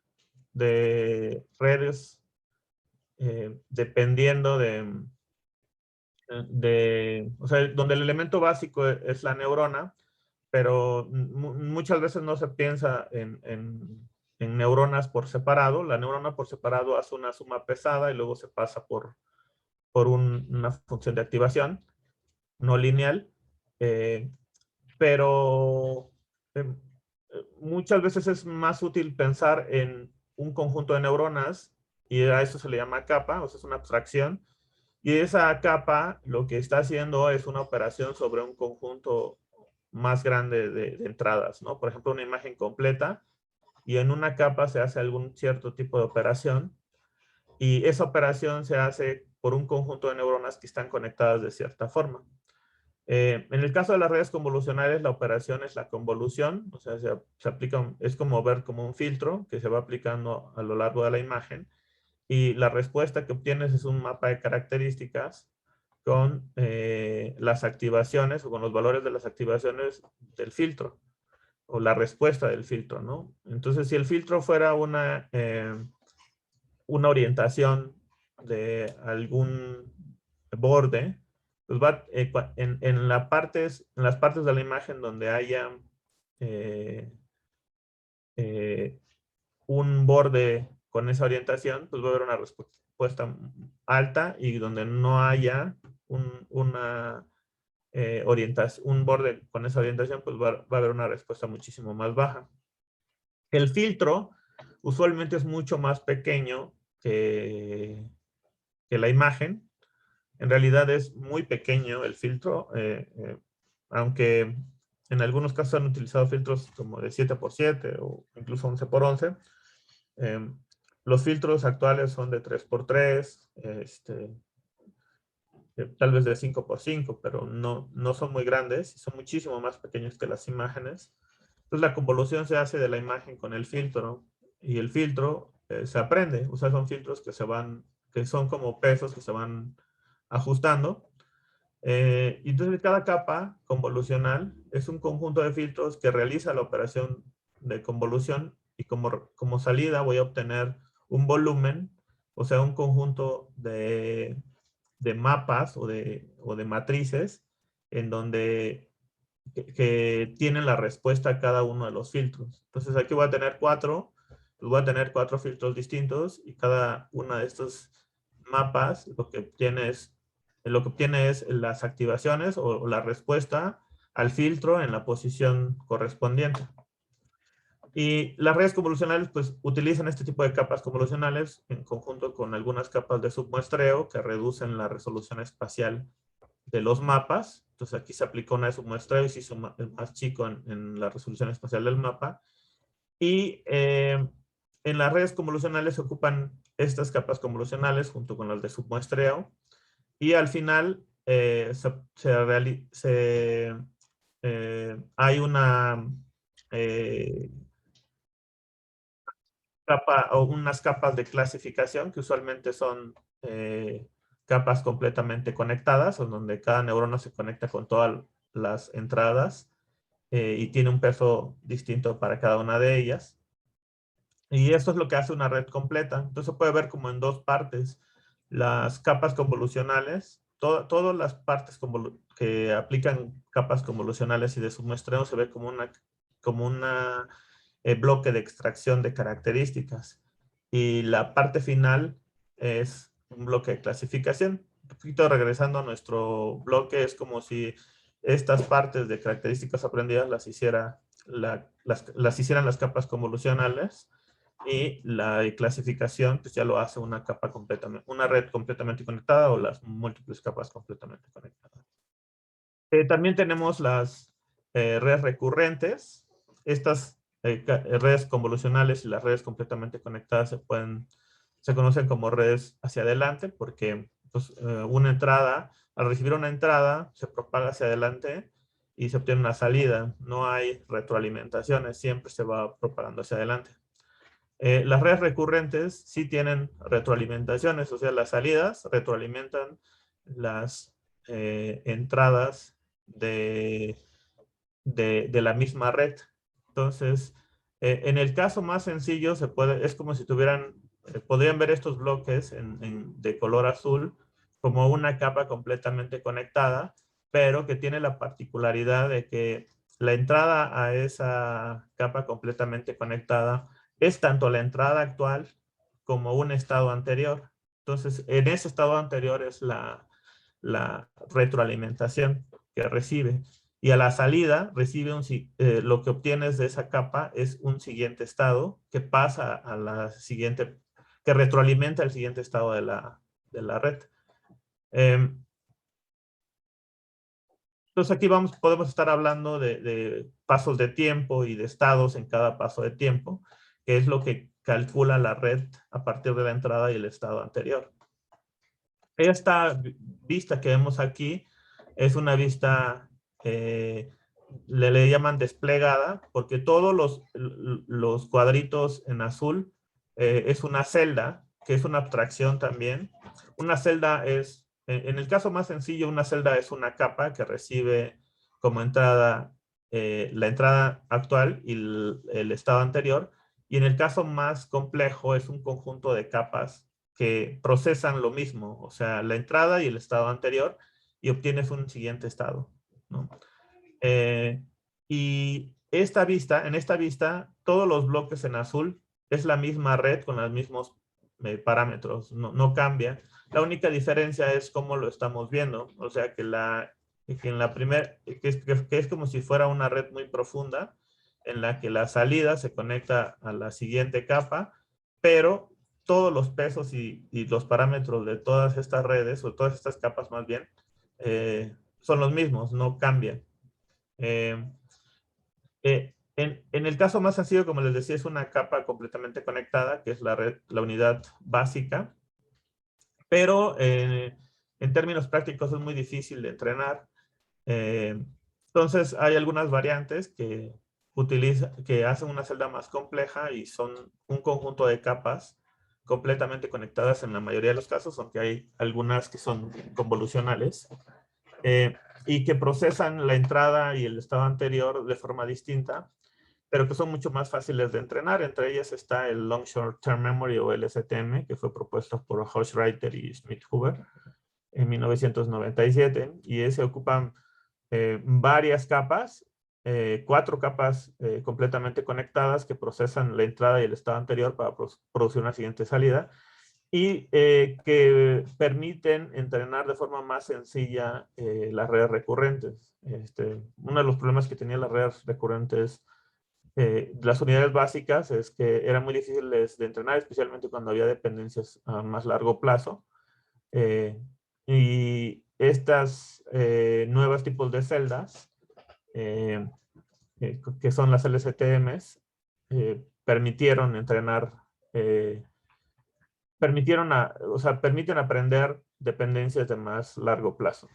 redes dependiendo o sea, donde el elemento básico es la neurona, pero muchas veces no se piensa en neuronas por separado. La neurona por separado hace una suma pesada y luego se pasa por una función de activación no lineal, eh, pero muchas veces es más útil pensar en un conjunto de neuronas y a eso se le llama capa, o sea, es una abstracción. Y esa capa lo que está haciendo es una operación sobre un conjunto más grande de entradas, ¿no? Por ejemplo, una imagen completa y en una capa se hace algún cierto tipo de operación y esa operación se hace por un conjunto de neuronas que están conectadas de cierta forma. En el caso de las redes convolucionales, la operación es la convolución, o sea, se aplica, es como ver como un filtro que se va aplicando a lo largo de la imagen y la respuesta que obtienes es un mapa de características con las activaciones o con los valores de las activaciones del filtro o la respuesta del filtro, ¿no? Entonces, si el filtro fuera una orientación de algún borde, pues va en las partes de la imagen donde haya eh, eh, un borde con esa orientación, pues va a haber una respuesta alta y donde no haya un borde con esa orientación, pues va a haber una respuesta muchísimo más baja. El filtro usualmente es mucho más pequeño que la imagen. En realidad es muy pequeño el filtro, aunque en algunos casos han utilizado filtros como de 7x7 o incluso 11x11. Los filtros actuales son de 3x3, tal vez de 5x5, pero no son muy grandes, son muchísimo más pequeños que las imágenes. Entonces la convolución se hace de la imagen con el filtro y el filtro se aprende. O sea, son filtros que son como pesos que se van ajustando. Y entonces cada capa convolucional es un conjunto de filtros que realiza la operación de convolución y como salida voy a obtener un volumen, o sea, un conjunto de mapas o de matrices en donde que tienen la respuesta a cada uno de los filtros. Entonces aquí voy a tener pues voy a tener 4 filtros distintos y cada una de estos mapas lo que obtiene es las activaciones o la respuesta al filtro en la posición correspondiente. Y las redes convolucionales pues utilizan este tipo de capas convolucionales en conjunto con algunas capas de submuestreo que reducen la resolución espacial de los mapas. Entonces aquí se aplicó una de submuestreo y se hizo más chico en la resolución espacial del mapa. Y en las redes convolucionales se ocupan estas capas convolucionales junto con las de submuestreo. Y al final hay una capa o unas capas de clasificación que usualmente son capas completamente conectadas, en donde cada neurona se conecta con todas las entradas y tiene un peso distinto para cada una de ellas. Y esto es lo que hace una red completa. Entonces se puede ver como en dos partes. Las capas convolucionales, todas las partes que aplican capas convolucionales y de submuestreo se ve como una bloque de extracción de características. Y la parte final es un bloque de clasificación. Un poquito regresando a nuestro bloque, es como si estas partes de características aprendidas las hicieran las capas convolucionales, y la clasificación pues ya lo hace una red completamente conectada o las múltiples capas completamente conectadas. También tenemos las redes recurrentes. Estas redes convolucionales y las redes completamente conectadas se conocen como redes hacia adelante porque pues, al recibir una entrada se propaga hacia adelante y se obtiene una salida. No hay retroalimentaciones, siempre se va propagando hacia adelante. Las redes recurrentes sí tienen retroalimentaciones, o sea, las salidas retroalimentan las entradas de la misma red. Entonces, en el caso más sencillo, es como si podrían ver estos bloques de color azul como una capa completamente conectada, pero que tiene la particularidad de que la entrada a esa capa completamente conectada es tanto la entrada actual como un estado anterior. Entonces, en ese estado anterior es la retroalimentación que recibe. Y a la salida lo que obtienes de esa capa es un siguiente estado que pasa a la siguiente, que retroalimenta el siguiente estado de la red. Entonces aquí podemos estar hablando de pasos de tiempo y de estados en cada paso de tiempo, que es lo que calcula la red a partir de la entrada y el estado anterior. Esta vista que vemos aquí es una vista, le llaman desplegada, porque todos los cuadritos en azul es una celda, que es una abstracción también. Una celda en el caso más sencillo, una celda es una capa que recibe como entrada la entrada actual y el estado anterior. Y en el caso más complejo es un conjunto de capas que procesan lo mismo, o sea, la entrada y el estado anterior, y obtienes un siguiente estado, ¿no? Y en esta vista, todos los bloques en azul es la misma red con los mismos parámetros, no cambia. La única diferencia es cómo lo estamos viendo, o sea, que en la primera, que es como si fuera una red muy profunda, en la que la salida se conecta a la siguiente capa, pero todos los pesos y los parámetros de todas estas redes, o todas estas capas más bien, son los mismos, no cambian. En el caso más sencillo, como les decía, es una capa completamente conectada, que es la unidad básica, pero en términos prácticos es muy difícil de entrenar. Entonces, hay algunas variantes que hacen una celda más compleja y son un conjunto de capas completamente conectadas en la mayoría de los casos, aunque hay algunas que son convolucionales, y que procesan la entrada y el estado anterior de forma distinta, pero que son mucho más fáciles de entrenar. Entre ellas está el Long Short Term Memory o LSTM, que fue propuesto por Hochreiter y Schmidt-Huber en 1997, y ese ocupan varias capas, 4 capas completamente conectadas que procesan la entrada y el estado anterior para producir una siguiente salida, y que permiten entrenar de forma más sencilla las redes recurrentes. Uno de los problemas que tenían las redes recurrentes las unidades básicas es que eran muy difíciles de entrenar, especialmente cuando había dependencias a más largo plazo. Y estas nuevos tipos de celdas, que son las LSTMs, permitieron entrenar, o sea, permiten aprender dependencias de más largo plazo.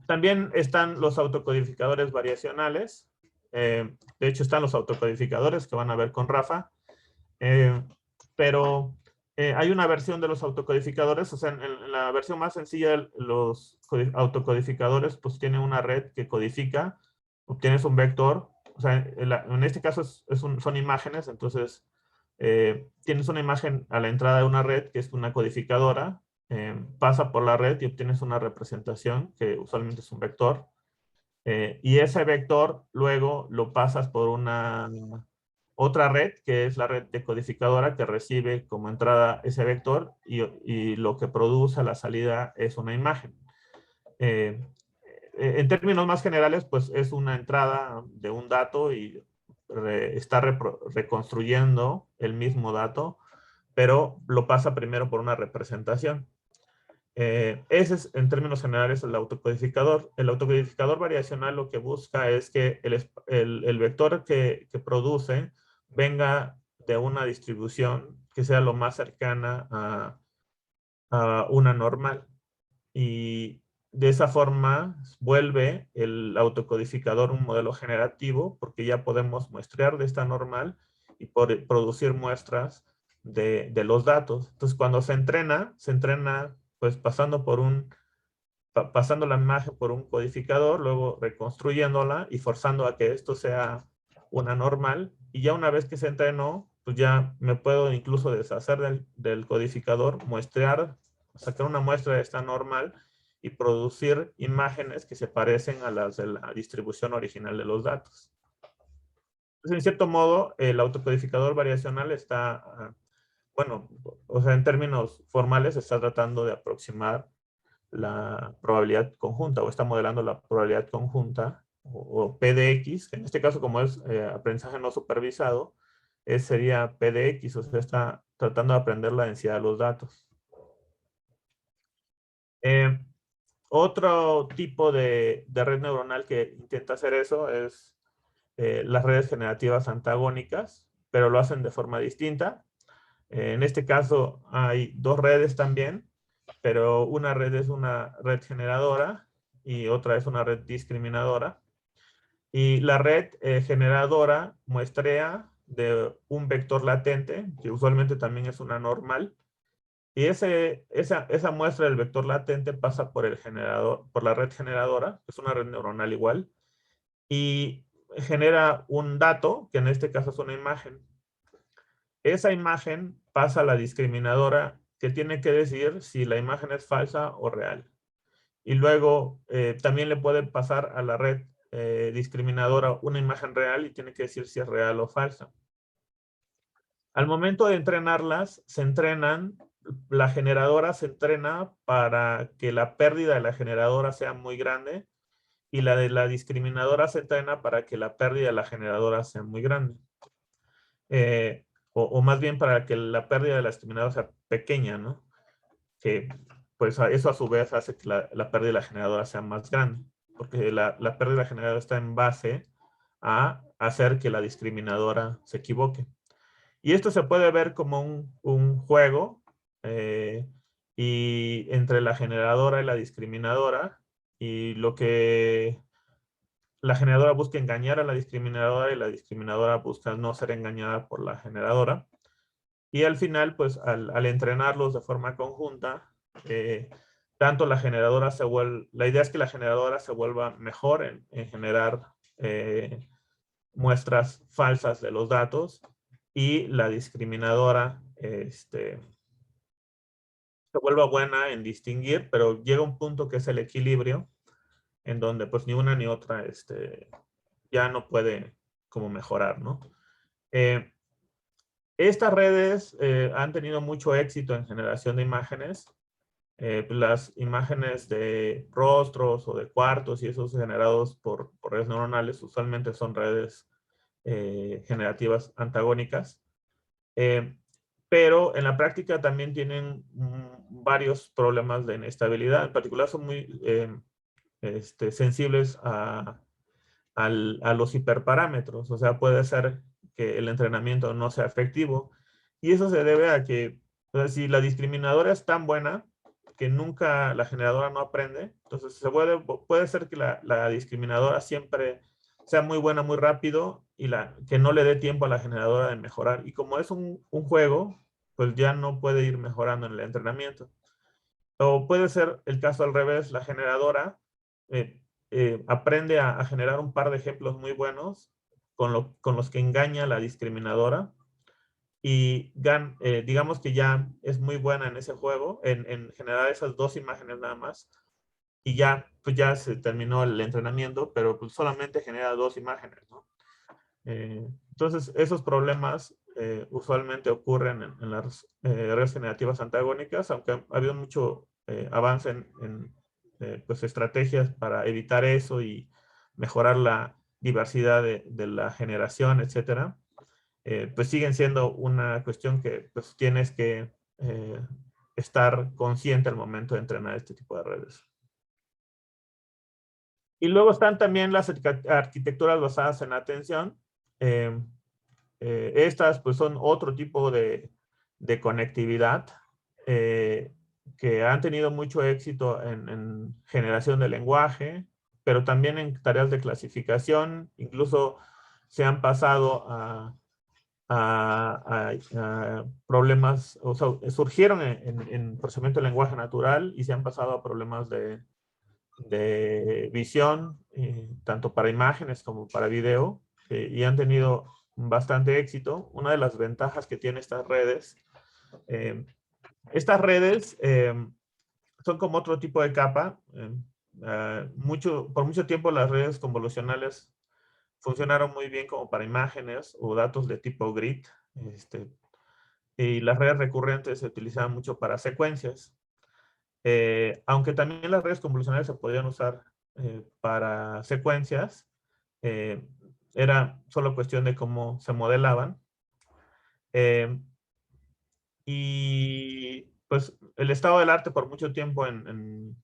También están los autocodificadores variacionales. De hecho, están los autocodificadores que van a ver con Rafa. Pero hay una versión de los autocodificadores, o sea, en la versión más sencilla, los autocodificadores pues tienen una red que codifica, obtienes un vector, o sea, en este caso son imágenes, entonces tienes una imagen a la entrada de una red que es una codificadora, pasa por la red y obtienes una representación que usualmente es un vector, y ese vector luego lo pasas por una otra red, que es la red decodificadora, que recibe como entrada ese vector y lo que produce a la salida es una imagen. En términos más generales, pues es una entrada de un dato y está reconstruyendo el mismo dato, pero lo pasa primero por una representación. Ese es, en términos generales, el autocodificador. El autocodificador variacional lo que busca es que el vector que produce venga de una distribución que sea lo más cercana a una normal. Y de esa forma vuelve el autocodificador un modelo generativo, porque ya podemos muestrear de esta normal y producir muestras de los datos. Entonces, cuando se entrena pues pasando la imagen por un codificador, luego reconstruyéndola y forzando a que esto sea una normal. Y ya una vez que se entrenó, pues ya me puedo incluso deshacer del codificador, muestrear, sacar una muestra de esta normal y producir imágenes que se parecen a las de la distribución original de los datos. Entonces, en cierto modo, el autocodificador variacional está, bueno, o sea, en términos formales, está tratando de aproximar la probabilidad conjunta o está modelando la probabilidad conjunta o PDX, en este caso como es aprendizaje no supervisado, sería PDX, o sea, está tratando de aprender la densidad de los datos. Otro tipo de red neuronal que intenta hacer eso es las redes generativas antagónicas, pero lo hacen de forma distinta. En este caso hay dos redes también, pero una red es una red generadora y otra es una red discriminadora. Y la red generadora muestrea de un vector latente, que usualmente también es una normal, y esa muestra del vector latente pasa por el generador, por la red generadora, que es una red neuronal igual, y genera un dato, que en este caso es una imagen. Esa imagen pasa a la discriminadora, que tiene que decir si la imagen es falsa o real. Y luego también le puede pasar a la red discriminadora una imagen real y tiene que decir si es real o falsa. Al momento de entrenarlas, la generadora se entrena para que la pérdida de la generadora sea muy grande y la de la discriminadora se entrena para que la pérdida de la generadora sea muy grande. O más bien para que la pérdida de la discriminadora sea pequeña, ¿no? Que pues eso a su vez hace que la pérdida de la generadora sea más grande, porque la pérdida de la generadora está en base a hacer que la discriminadora se equivoque. Y esto se puede ver como un juego y entre la generadora y la discriminadora, y lo que la generadora busca engañar a la discriminadora y la discriminadora busca no ser engañada por la generadora. Y al final, pues al entrenarlos de forma conjunta, tanto la generadora la idea es que la generadora se vuelva mejor en generar muestras falsas de los datos y la discriminadora se vuelva buena en distinguir, pero llega un punto que es el equilibrio, en donde pues ni una ni otra ya no puede como mejorar, ¿no? Estas redes han tenido mucho éxito en generación de imágenes. las imágenes de rostros o de cuartos y esos generados por redes neuronales usualmente son redes generativas antagónicas. Pero en la práctica también tienen varios problemas de inestabilidad. En particular son muy sensibles a los hiperparámetros. O sea, puede ser que el entrenamiento no sea efectivo. Y eso se debe a que, o sea, si la discriminadora es tan buena que nunca la generadora no aprende, entonces puede ser que la discriminadora siempre sea muy buena muy rápido y que no le dé tiempo a la generadora de mejorar. Y como es un juego, pues ya no puede ir mejorando en el entrenamiento. O puede ser el caso al revés, la generadora eh, aprende a generar un par de ejemplos muy buenos con los que engaña a la discriminadora y digamos que ya es muy buena en ese juego, en generar esas dos imágenes nada más, y ya, pues ya se terminó el entrenamiento, pero pues solamente genera dos imágenes, ¿no? Entonces, esos problemas usualmente ocurren en las redes generativas antagónicas, aunque ha habido mucho avance en pues, estrategias para evitar eso y mejorar la diversidad de la generación, etcétera. Pues siguen siendo una cuestión que pues tienes que estar consciente al momento de entrenar este tipo de redes. Y luego están también las arquitecturas basadas en atención. Estas pues son otro tipo de conectividad que han tenido mucho éxito en generación de lenguaje, pero también en tareas de clasificación. Incluso se han pasado a problemas, o sea, surgieron en procesamiento de lenguaje natural y se han pasado a problemas de visión, tanto para imágenes como para video, y han tenido bastante éxito. Una de las ventajas que tiene eh, estas redes son como otro tipo de capa. Por mucho tiempo las redes convolucionales funcionaron muy bien como para imágenes o datos de tipo grid. Y las redes recurrentes se utilizaban mucho para secuencias. Aunque también las redes convolucionales se podían usar para secuencias, eh, era solo cuestión de cómo se modelaban. Y pues el estado del arte por mucho tiempo en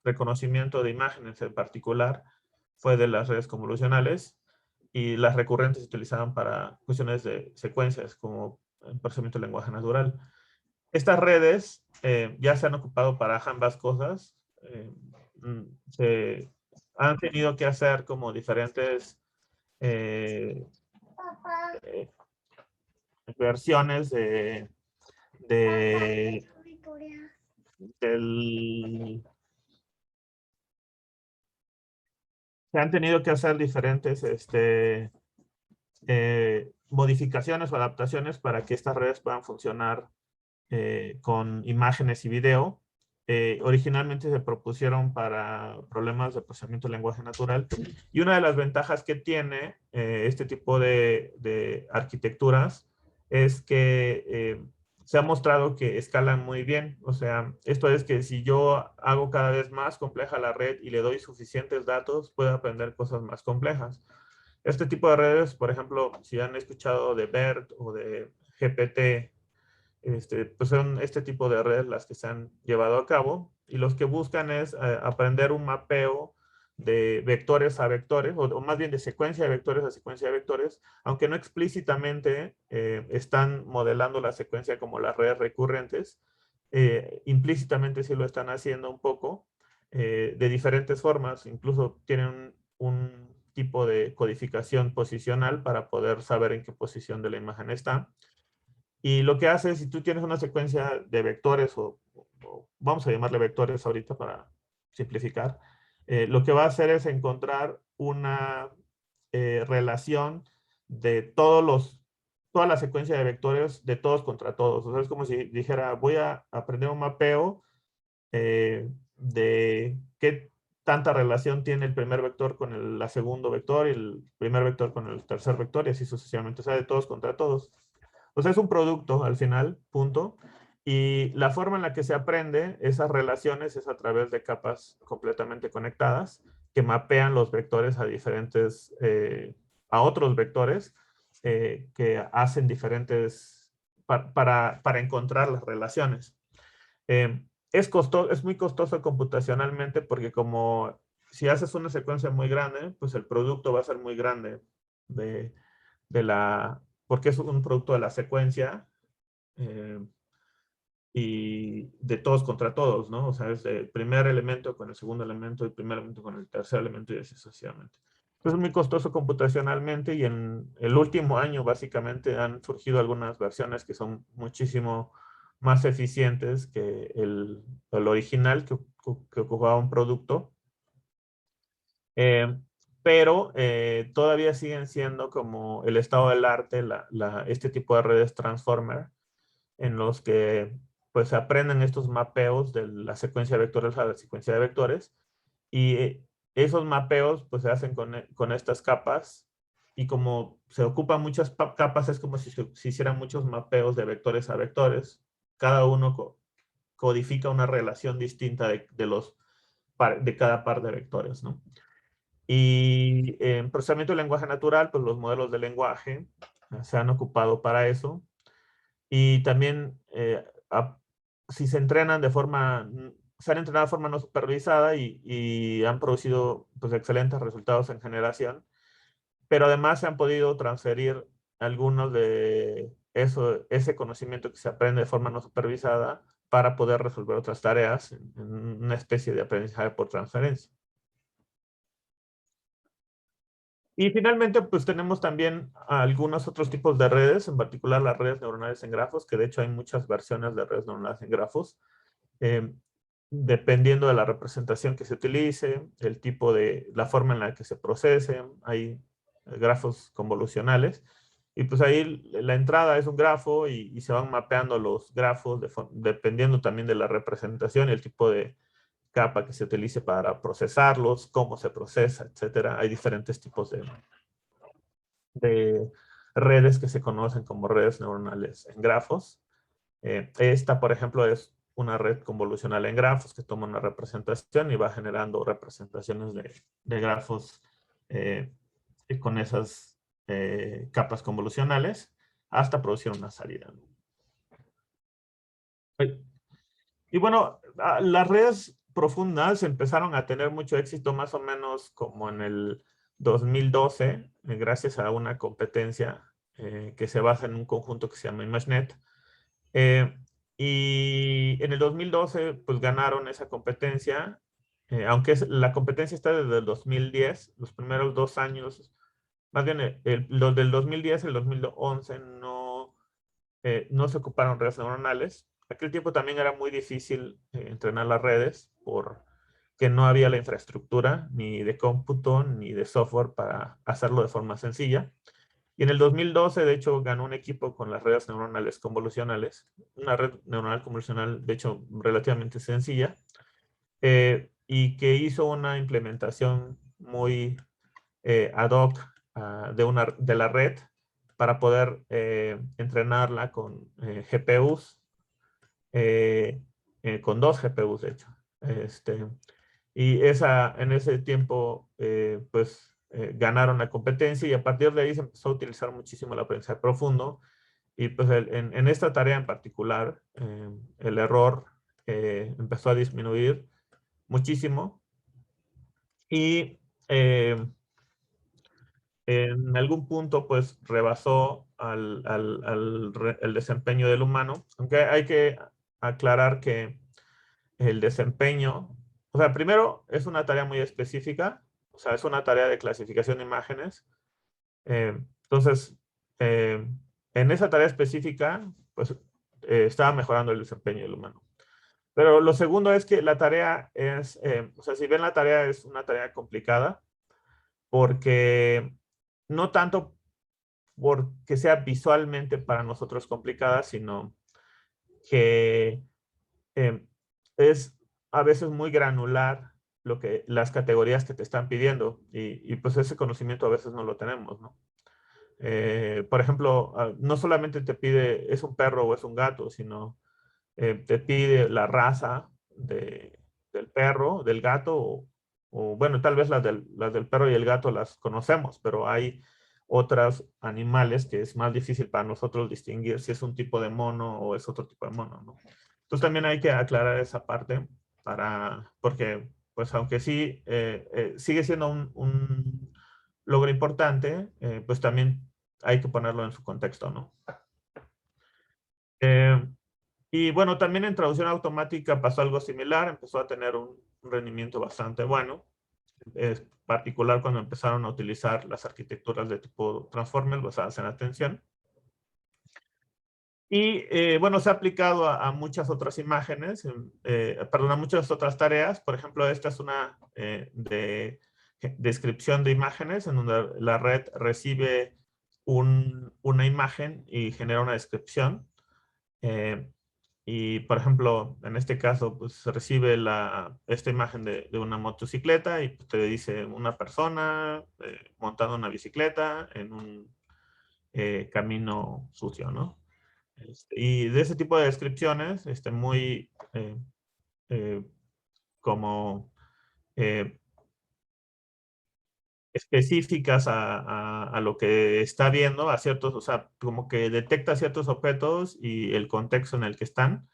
reconocimiento de imágenes en particular fue de las redes convolucionales y las recurrentes se utilizaban para cuestiones de secuencias como el procesamiento del lenguaje natural. Estas redes ya se han ocupado para ambas cosas. Se han tenido que hacer como diferentes eh, versiones de, del, se han tenido que hacer diferentes modificaciones o adaptaciones para que estas redes puedan funcionar con imágenes y video. Originalmente se propusieron para problemas de procesamiento de lenguaje natural y una de las ventajas que tiene este tipo de arquitecturas es que se ha mostrado que escalan muy bien. O sea, esto es que si yo hago cada vez más compleja la red y le doy suficientes datos, puedo aprender cosas más complejas. Este tipo de redes, por ejemplo, si han escuchado de BERT o de GPT, pues son este tipo de redes las que se han llevado a cabo y los que buscan es aprender un mapeo de vectores a vectores, o más bien de secuencia de vectores a secuencia de vectores, aunque no explícitamente están modelando la secuencia como las redes recurrentes, implícitamente sí lo están haciendo un poco de diferentes formas, incluso tienen un tipo de codificación posicional para poder saber en qué posición de la imagen está. Y lo que hace, si tú tienes una secuencia de vectores, o vamos a llamarle vectores ahorita para simplificar, lo que va a hacer es encontrar una relación de toda la secuencia de vectores de todos contra todos. O sea, es como si dijera, voy a aprender un mapeo de qué tanta relación tiene el primer vector con el segundo vector y el primer vector con el tercer vector y así sucesivamente. O sea, de todos contra todos. O sea, es un producto al final, punto. Y la forma en la que se aprende esas relaciones es a través de capas completamente conectadas que mapean los vectores a diferentes, a otros vectores que hacen diferentes, para encontrar las relaciones. Es muy costoso computacionalmente porque como si haces una secuencia muy grande, pues el producto va a ser muy grande de, porque es un producto de la secuencia eh, y de todos contra todos, ¿no? O sea, es el primer elemento con el segundo elemento, el primer elemento con el tercer elemento y así sucesivamente. Entonces es muy costoso computacionalmente y en el último año básicamente han surgido algunas versiones que son muchísimo más eficientes que el original que ocupaba un producto. Eh, pero todavía siguen siendo como el estado del arte este tipo de redes transformer en los que pues se aprenden estos mapeos de la secuencia de vectores a la secuencia de vectores y esos mapeos pues se hacen con estas capas y como se ocupan muchas capas es como si se hicieran muchos mapeos de vectores a vectores. Cada uno codifica una relación distinta de cada par de vectores, ¿no? Y en procesamiento de lenguaje natural, pues los modelos de lenguaje se han ocupado para eso. Y también, si se entrenan se han entrenado de forma no supervisada y han producido pues, excelentes resultados en generación, pero además se han podido transferir algunos de ese conocimiento que se aprende de forma no supervisada para poder resolver otras tareas en una especie de aprendizaje por transferencia. Y finalmente, pues tenemos también algunos otros tipos de redes, en particular las redes neuronales en grafos, que de hecho hay muchas versiones de redes neuronales en grafos, eh, dependiendo de la representación que se utilice, el tipo la forma en la que se procesen, hay grafos convolucionales, y pues ahí la entrada es un grafo y se van mapeando los grafos dependiendo también de la representación y el tipo de capa que se utilice para procesarlos, cómo se procesa, etcétera. Hay diferentes tipos de redes que se conocen como redes neuronales en grafos. Esta, por ejemplo, es una red convolucional en grafos que toma una representación y va generando representaciones de grafos con esas capas convolucionales hasta producir una salida. Y bueno, las redes profundas empezaron a tener mucho éxito más o menos como en el 2012, gracias a una competencia que se basa en un conjunto que se llama ImageNet. Y en el 2012, pues ganaron esa competencia, aunque la competencia está desde el 2010, los primeros 2 años, más bien los del 2010 y el 2011 no se ocuparon redes neuronales. Aquel tiempo también era muy difícil entrenar las redes porque no había la infraestructura ni de cómputo ni de software para hacerlo de forma sencilla. Y en el 2012, de hecho, ganó un equipo con las redes neuronales convolucionales, una red neuronal convolucional, de hecho, relativamente sencilla, y que hizo una implementación muy ad hoc de la red para poder entrenarla con GPUs, con 2 GPUs, de hecho. Y en ese tiempo, pues, ganaron la competencia y a partir de ahí se empezó a utilizar muchísimo el aprendizaje profundo. Y pues en esta tarea en particular, el error empezó a disminuir muchísimo y en algún punto pues rebasó el desempeño del humano, aunque hay que aclarar que el desempeño, o sea, primero es una tarea muy específica, o sea, es una tarea de clasificación de imágenes. Entonces, en esa tarea específica, pues estaba mejorando el desempeño del humano. Pero lo segundo es que la tarea o sea, si bien la tarea es una tarea complicada, porque no tanto porque sea visualmente para nosotros complicada, sino que eh, es a veces muy granular las categorías que te están pidiendo y pues ese conocimiento a veces no lo tenemos, ¿no? Por ejemplo, no solamente te pide es un perro o es un gato, sino te pide la raza del perro, del gato, bueno, tal vez las del perro y el gato las conocemos, pero hay otros animales que es más difícil para nosotros distinguir si es un tipo de mono o es otro tipo de mono, ¿no? Entonces también hay que aclarar esa parte porque pues aunque sí sigue siendo un logro importante, pues también hay que ponerlo en su contexto, ¿no? Y bueno, también en traducción automática pasó algo similar, empezó a tener un rendimiento bastante bueno, es particular cuando empezaron a utilizar las arquitecturas de tipo Transformer basadas en atención. Y bueno, se ha aplicado a muchas otras imágenes, perdón, a muchas otras tareas. Por ejemplo, esta es una de descripción de imágenes en donde la red recibe una imagen y genera una descripción. Y, por ejemplo, en este caso, pues se recibe esta imagen de una motocicleta y pues, te dice una persona montando una bicicleta en un camino sucio, ¿no? Y de ese tipo de descripciones, muy eh, como eh, específicas a lo que está viendo, a ciertos, o sea, como que detecta ciertos objetos y el contexto en el que están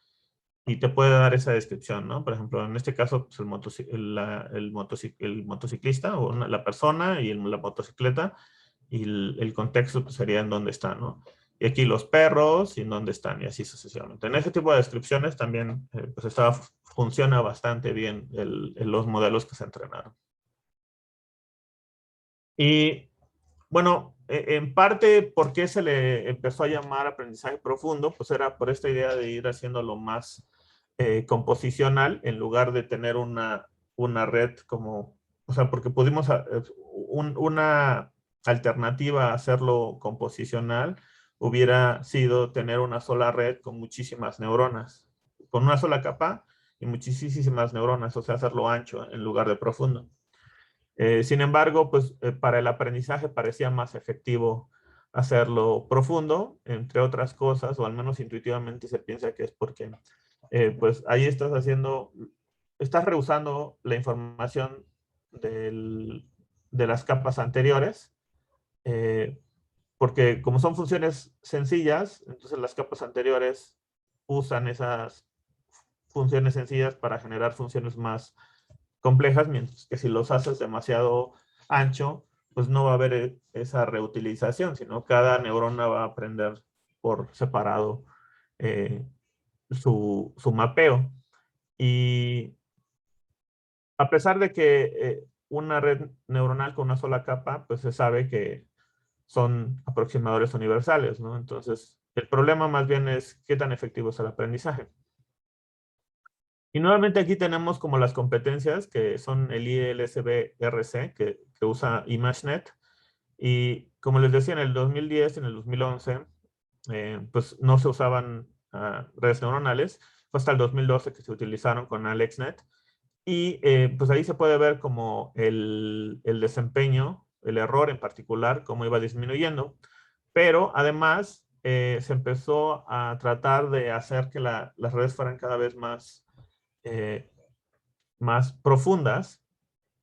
y te puede dar esa descripción, ¿no? Por ejemplo, en este caso, pues el motociclista o la persona y la motocicleta y el contexto pues, sería en dónde está, ¿no? Y aquí los perros y en dónde están y así sucesivamente. En ese tipo de descripciones también pues funciona bastante bien los modelos que se entrenaron. Y bueno, en parte, ¿por qué se le empezó a llamar aprendizaje profundo? Pues era por esta idea de ir haciéndolo más composicional en lugar de tener una red como, o sea, porque pudimos, una alternativa a hacerlo composicional hubiera sido tener una sola red con muchísimas neuronas, con una sola capa y muchísimas neuronas, o sea, hacerlo ancho en lugar de profundo. Sin embargo, pues para el aprendizaje parecía más efectivo hacerlo profundo, entre otras cosas, o al menos intuitivamente se piensa que es porque pues ahí estás rehusando la información de las capas anteriores, eh, porque como son funciones sencillas, entonces las capas anteriores usan esas funciones sencillas para generar funciones más complejas, mientras que si los haces demasiado ancho, pues no va a haber esa reutilización, sino cada neurona va a aprender por separado eh, su mapeo. Y a pesar de que una red neuronal con una sola capa, pues se sabe que son aproximadores universales, ¿no? Entonces, el problema más bien es qué tan efectivo es el aprendizaje. Y nuevamente aquí tenemos como las competencias que son el ILSB-RC que usa ImageNet. Y como les decía, en el 2010, en el 2011, pues no se usaban redes neuronales. Fue hasta el 2012 que se utilizaron con AlexNet. Y pues ahí se puede ver como el desempeño, el error en particular, cómo iba disminuyendo. Pero además se empezó a tratar de hacer que las redes fueran cada vez eh, más profundas,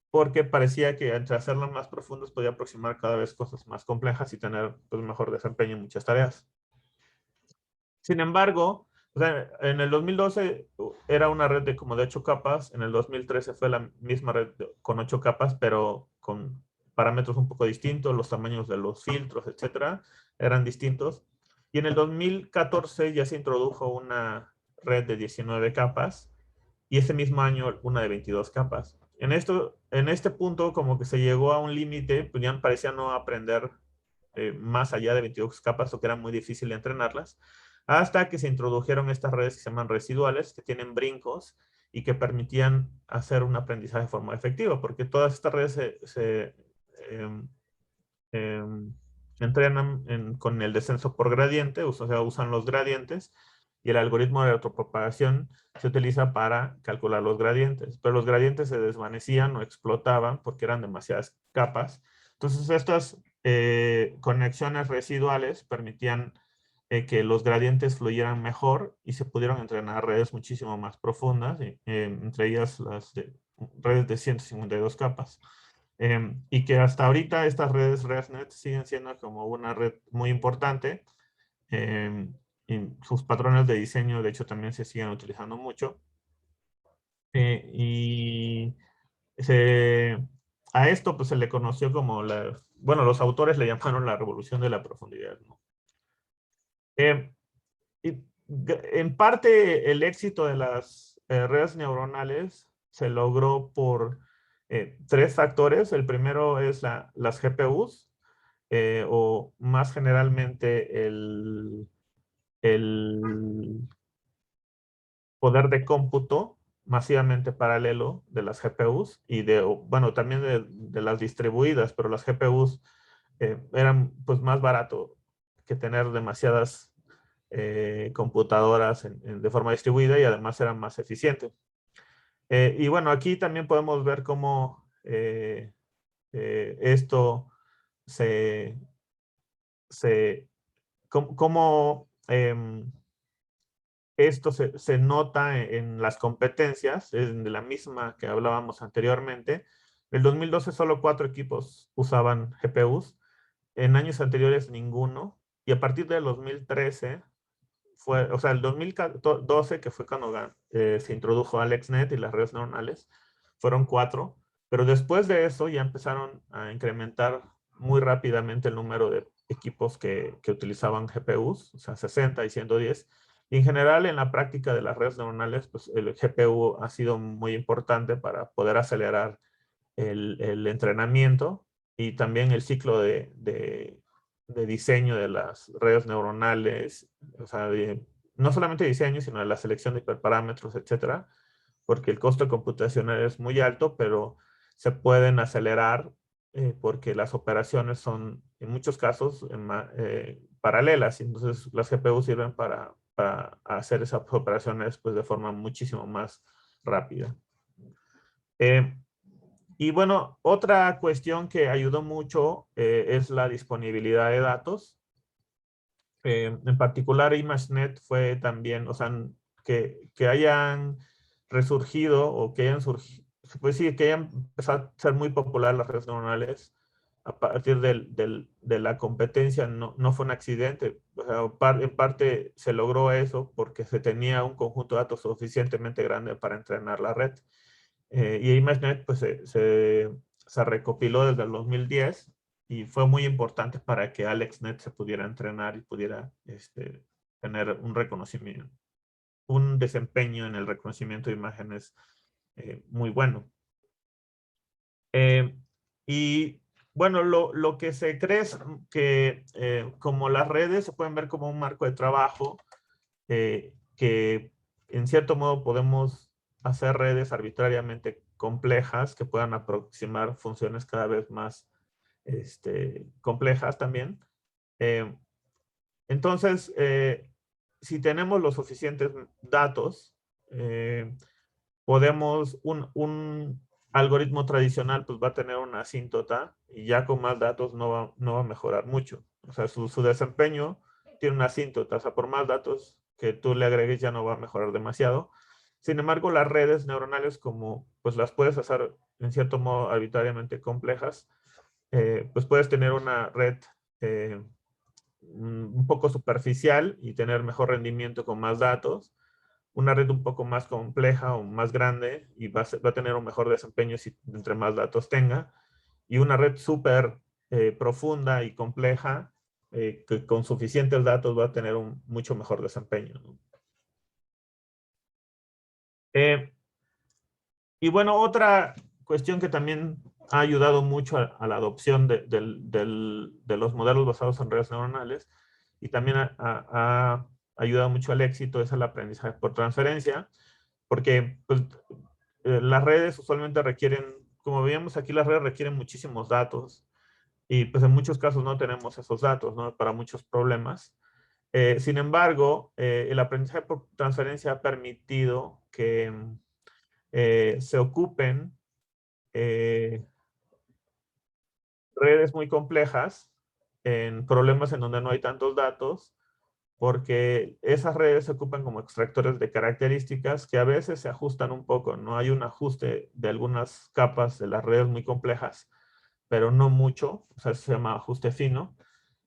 porque parecía que entre hacerlas más profundas podía aproximar cada vez cosas más complejas y tener pues, mejor desempeño en muchas tareas. Sin embargo, o sea, en el 2012 era una red de como de 8 capas, en el 2013 fue la misma red con 8 capas, pero con parámetros un poco distintos, los tamaños de los filtros, etcétera, eran distintos. Y en el 2014 ya se introdujo una red de 19 capas y ese mismo año una de 22 capas. En este punto como que se llegó a un límite, pues ya parecía no aprender más allá de 22 capas o que era muy difícil entrenarlas, hasta que se introdujeron estas redes que se llaman residuales, que tienen brincos y que permitían hacer un aprendizaje de forma efectiva, porque todas estas redes se eh, entrenan con el descenso por gradiente, o sea, usan los gradientes, y el algoritmo de retropropagación se utiliza para calcular los gradientes, pero los gradientes se desvanecían o explotaban porque eran demasiadas capas. Entonces, estas conexiones residuales permitían que los gradientes fluyeran mejor y se pudieron entrenar redes muchísimo más profundas, entre ellas las redes de 152 capas. Y que hasta ahorita estas redes ResNet siguen siendo como una red muy importante. Y sus patrones de diseño, de hecho, también se siguen utilizando mucho. Y a esto pues se le conoció como bueno, los autores le llamaron la revolución de la profundidad, ¿no? Y en parte el éxito de las redes neuronales se logró por tres factores. El primero es las GPUs, o más generalmente el poder de cómputo masivamente paralelo de las GPUs y bueno, también de las distribuidas, pero las GPUs eran pues más barato que tener demasiadas computadoras de forma distribuida, y además eran más eficientes. Y bueno, aquí también podemos ver cómo esto se, cómo esto se nota en las competencias, de la misma que hablábamos anteriormente. En el 2012 solo 4 equipos usaban GPUs, en años anteriores ninguno, y a partir del 2013 o sea, el 2012, que fue cuando se introdujo AlexNet y las redes neuronales, fueron 4, pero después de eso ya empezaron a incrementar muy rápidamente el número de equipos que utilizaban GPUs, o sea, 60 y 110. Y en general, en la práctica de las redes neuronales, pues el GPU ha sido muy importante para poder acelerar el entrenamiento y también el ciclo de diseño de las redes neuronales, o sea, no solamente diseño, sino de la selección de hiperparámetros, etcétera, porque el costo computacional es muy alto, pero se pueden acelerar porque las operaciones son, en muchos casos, paralelas. Entonces, las GPU sirven para hacer esas operaciones pues, de forma muchísimo más rápida. Y bueno, otra cuestión que ayudó mucho es la disponibilidad de datos. En particular, ImageNet fue también, o sea, que hayan resurgido o que hayan surgido, se puede decir que hayan empezado a ser muy populares las redes neuronales a partir de la competencia, no fue un accidente. O sea, en parte se logró eso porque se tenía un conjunto de datos suficientemente grande para entrenar la red. Y ImageNet pues, se recopiló desde el 2010 y fue muy importante para que AlexNet se pudiera entrenar y pudiera tener un reconocimiento, un desempeño en el reconocimiento de imágenes muy bueno. Y bueno, lo que se cree es que como las redes se pueden ver como un marco de trabajo, que en cierto modo podemos hacer redes arbitrariamente complejas que puedan aproximar funciones cada vez más complejas también. Entonces, si tenemos los suficientes datos, podemos, un algoritmo tradicional pues va a tener una asíntota y ya con más datos no va a mejorar mucho. O sea, su desempeño tiene una asíntota, o sea, por más datos que tú le agregues ya no va a mejorar demasiado. Sin embargo, las redes neuronales, como pues las puedes hacer en cierto modo arbitrariamente complejas, pues puedes tener una red un poco superficial y tener mejor rendimiento con más datos, una red un poco más compleja o más grande y va a tener un mejor desempeño si entre más datos tenga, y una red súper profunda y compleja que con suficientes datos va a tener un mucho mejor desempeño, ¿no? Y bueno, otra cuestión que también ha ayudado mucho a la adopción de los modelos basados en redes neuronales y también ha ayudado mucho al éxito es el aprendizaje por transferencia, porque pues, las redes usualmente requieren, como veíamos aquí, las redes requieren muchísimos datos y pues en muchos casos no tenemos esos datos, ¿no? Para muchos problemas. Sin embargo, el aprendizaje por transferencia ha permitido que se ocupen redes muy complejas en problemas en donde no hay tantos datos porque esas redes se ocupan como extractores de características que a veces se ajustan un poco, ¿no? Hay un ajuste de algunas capas de las redes muy complejas, pero no mucho, o sea, eso se llama ajuste fino.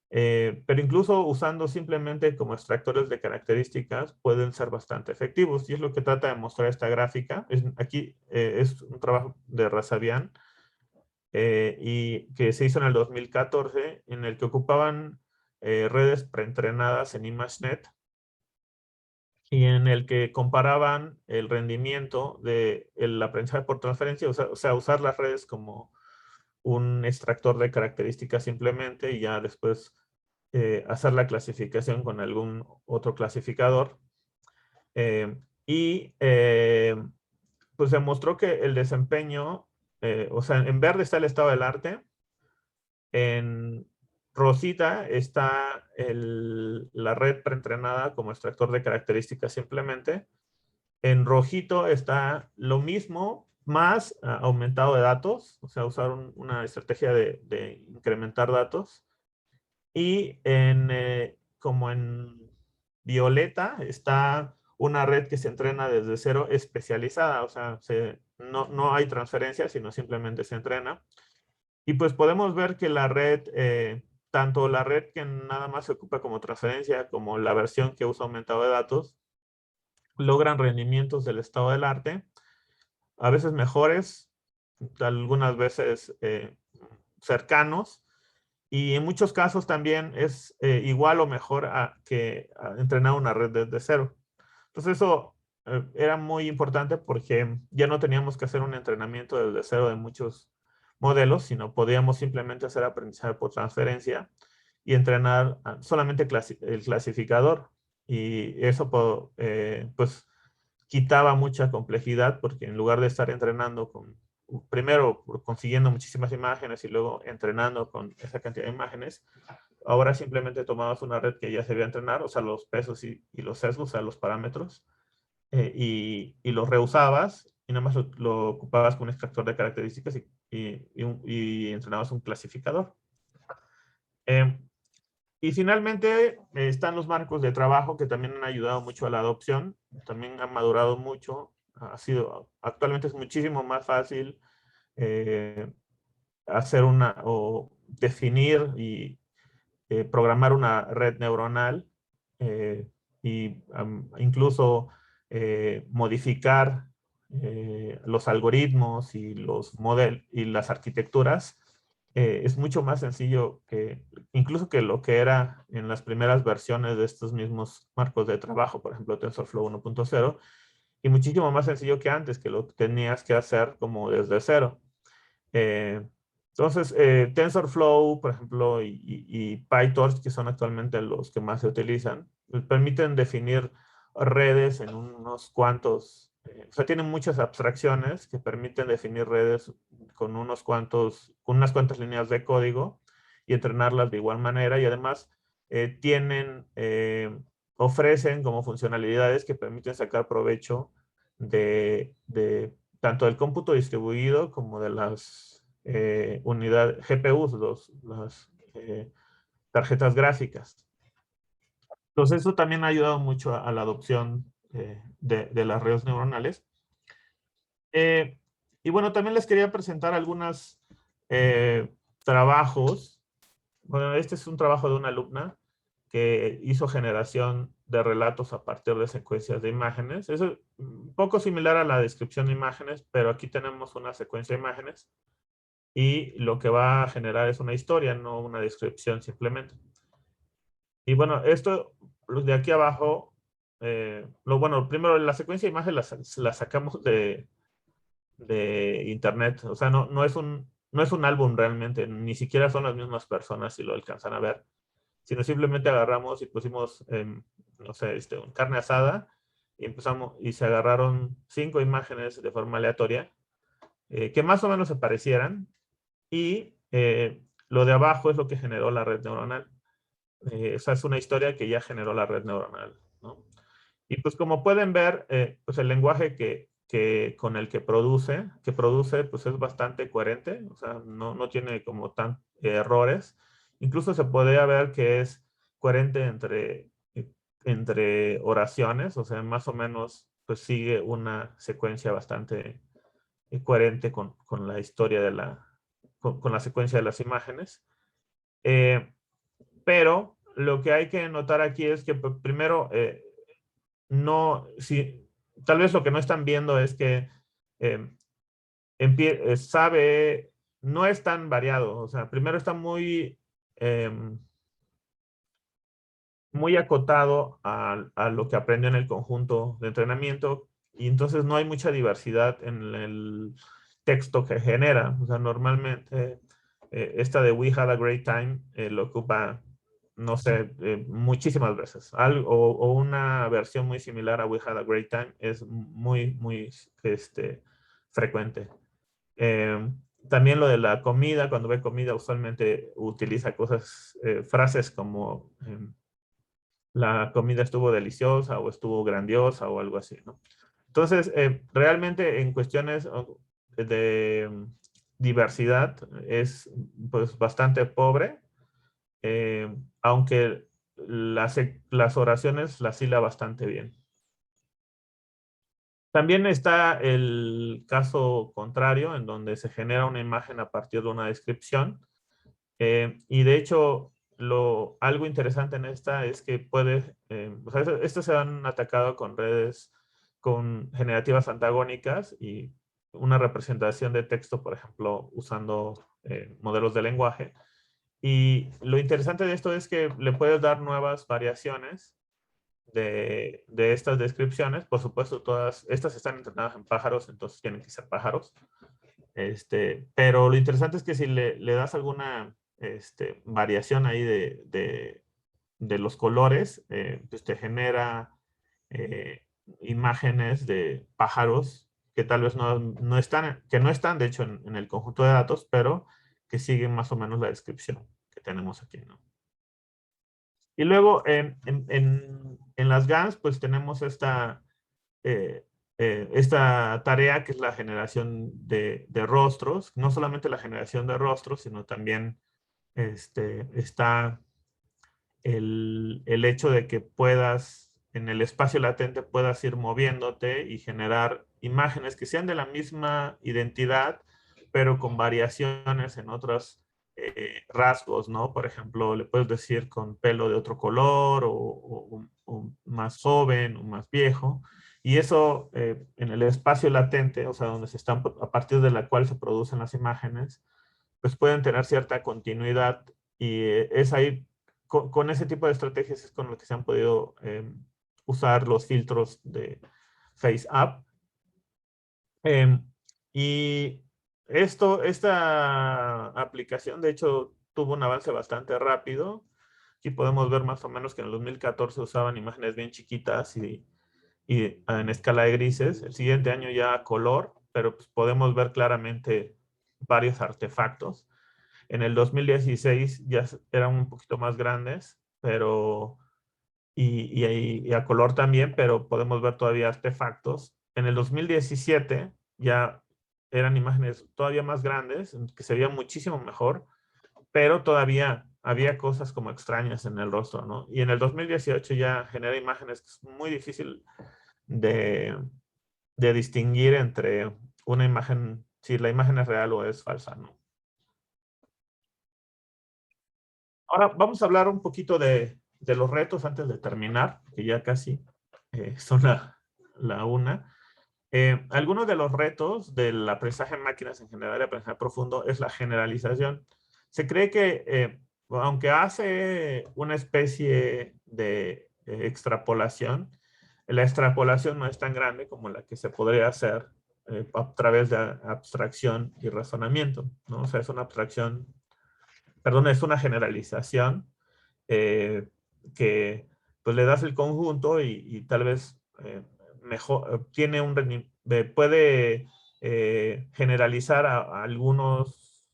Pero incluso usando simplemente como extractores de características pueden ser bastante efectivos, y es lo que trata de mostrar esta gráfica. Aquí es un trabajo de Razabian, y que se hizo en el 2014, en el que ocupaban redes preentrenadas en ImageNet, y en el que comparaban el rendimiento del aprendizaje por transferencia, o sea, usar las redes como un extractor de características simplemente, y ya después hacer la clasificación con algún otro clasificador. Y pues se mostró que el desempeño, o sea, en verde está el estado del arte, en rosita está la red preentrenada como extractor de características simplemente. En rojito está lo mismo, más aumentado de datos, o sea, usar una estrategia de incrementar datos. Y como en violeta está una red que se entrena desde cero especializada, o sea, no hay transferencia, sino simplemente se entrena. Y pues podemos ver que la red, tanto la red que nada más se ocupa como transferencia, como la versión que usa aumentado de datos, logran rendimientos del estado del arte, a veces mejores, algunas veces cercanos, y en muchos casos también es igual o mejor que entrenar una red desde cero. Entonces eso era muy importante, porque ya no teníamos que hacer un entrenamiento desde cero de muchos modelos, sino podíamos simplemente hacer aprendizaje por transferencia y entrenar solamente el clasificador. Y eso pues quitaba mucha complejidad, porque en lugar de estar entrenando primero consiguiendo muchísimas imágenes y luego entrenando con esa cantidad de imágenes, ahora simplemente tomabas una red que ya se iba a entrenar, o sea, los pesos y los sesgos, o sea, los parámetros, y los reusabas, y nada más lo ocupabas con un extractor de características y entrenabas un clasificador. Y finalmente están los marcos de trabajo, que también han ayudado mucho a la adopción, también han madurado mucho. Actualmente es muchísimo más fácil hacer o definir y programar una red neuronal, y incluso modificar los algoritmos y los modelos y las arquitecturas. Es mucho más sencillo incluso que lo que era en las primeras versiones de estos mismos marcos de trabajo, por ejemplo TensorFlow 1.0, y muchísimo más sencillo que antes, que lo tenías que hacer como desde cero. Eh, entonces, TensorFlow, por ejemplo, y PyTorch, que son actualmente los que más se utilizan, pues permiten definir redes en unos cuantos, o sea, tienen muchas abstracciones que permiten definir redes con unas cuantas líneas de código y entrenarlas de igual manera, y además ofrecen como funcionalidades que permiten sacar provecho de tanto del cómputo distribuido como de las GPUs, las tarjetas gráficas. Entonces eso también ha ayudado mucho a la adopción de las redes neuronales. Y bueno, también les quería presentar algunos trabajos. Bueno, este es un trabajo de una alumna que hizo generación de relatos a partir de secuencias de imágenes. Es un poco similar a la descripción de imágenes, pero aquí tenemos una secuencia de imágenes y lo que va a generar es una historia, no una descripción simplemente. Y bueno, esto, los de aquí abajo, bueno, primero la secuencia de imágenes la sacamos de internet. O sea, no es un álbum realmente, ni siquiera son las mismas personas si lo alcanzan a ver, sino simplemente agarramos y pusimos, no sé, carne asada, y empezamos, y se agarraron 5 imágenes de forma aleatoria, que más o menos se parecieran, y lo de abajo es lo que generó la red neuronal. Esa es una historia que ya generó la red neuronal, ¿no? Y pues como pueden ver, pues el lenguaje con el que produce, pues es bastante coherente, o sea, no tiene como tan errores. Incluso se podría ver que es coherente entre entre oraciones, o sea, más o menos pues sigue una secuencia bastante coherente con la historia de con la secuencia de las imágenes. Pero lo que hay que notar aquí es que primero, no, si, tal vez lo que no están viendo es que sabe, no es tan variado. O sea, primero está muy acotado a lo que aprendió en el conjunto de entrenamiento y entonces no hay mucha diversidad en el texto que genera. O sea, normalmente esta de We Had a Great Time lo ocupa, no sé, muchísimas veces. O una versión muy similar a We Had a Great Time es muy frecuente. También lo de la comida, cuando ve comida usualmente utiliza frases como la comida estuvo deliciosa o estuvo grandiosa o algo así, ¿no? Entonces, realmente en cuestiones de diversidad es pues bastante pobre, aunque las oraciones las hila bastante bien. También está el caso contrario, en donde se genera una imagen a partir de una descripción. Y de hecho, algo interesante en esta es que o sea, estos se han atacado con redes con generativas antagónicas y una representación de texto, por ejemplo, usando modelos de lenguaje. Y lo interesante de esto es que le puedes dar nuevas variaciones de estas descripciones. Por supuesto, todas estas están entrenadas en pájaros, entonces tienen que ser pájaros. Pero lo interesante es que si le das alguna variación ahí de los colores, pues te genera imágenes de pájaros que tal vez no están de hecho en el conjunto de datos, pero que siguen más o menos la descripción que tenemos aquí, ¿no? Y luego en las GANs pues tenemos eh, esta tarea que es la generación de rostros, no solamente la generación de rostros, sino también está el hecho de que en el espacio latente puedas ir moviéndote y generar imágenes que sean de la misma identidad, pero con variaciones en otros rasgos, ¿no? Por ejemplo, le puedes decir con pelo de otro color o más joven o más viejo. Y eso en el espacio latente, o sea, a partir de la cual se producen las imágenes, pues pueden tener cierta continuidad y es ahí, con ese tipo de estrategias es con lo que se han podido usar los filtros de FaceApp. Y esta aplicación, de hecho, tuvo un avance bastante rápido. Aquí podemos ver más o menos que en el 2014 usaban imágenes bien chiquitas y en escala de grises. El siguiente año ya a color, pero pues podemos ver claramente varios artefactos. En el 2016 ya eran un poquito más grandes, pero y a color también, pero podemos ver todavía artefactos. En el 2017 ya eran imágenes todavía más grandes, que se veían muchísimo mejor, pero todavía había cosas como extrañas en el rostro, ¿no? Y en el 2018 ya genera imágenes que es muy difícil de, de distinguir entre una imagen, si la imagen es real o es falsa, ¿no? Ahora vamos a hablar un poquito de los retos antes de terminar, que ya casi son la una. Algunos de los retos del aprendizaje en máquinas en general, el aprendizaje profundo, es la generalización. Se cree que, aunque hace una especie de extrapolación, la extrapolación no es tan grande como la que se podría hacer a través de abstracción y razonamiento, ¿no? O sea, es una abstracción, perdón, es una generalización que pues le das el conjunto y tal vez mejor, puede generalizar a algunos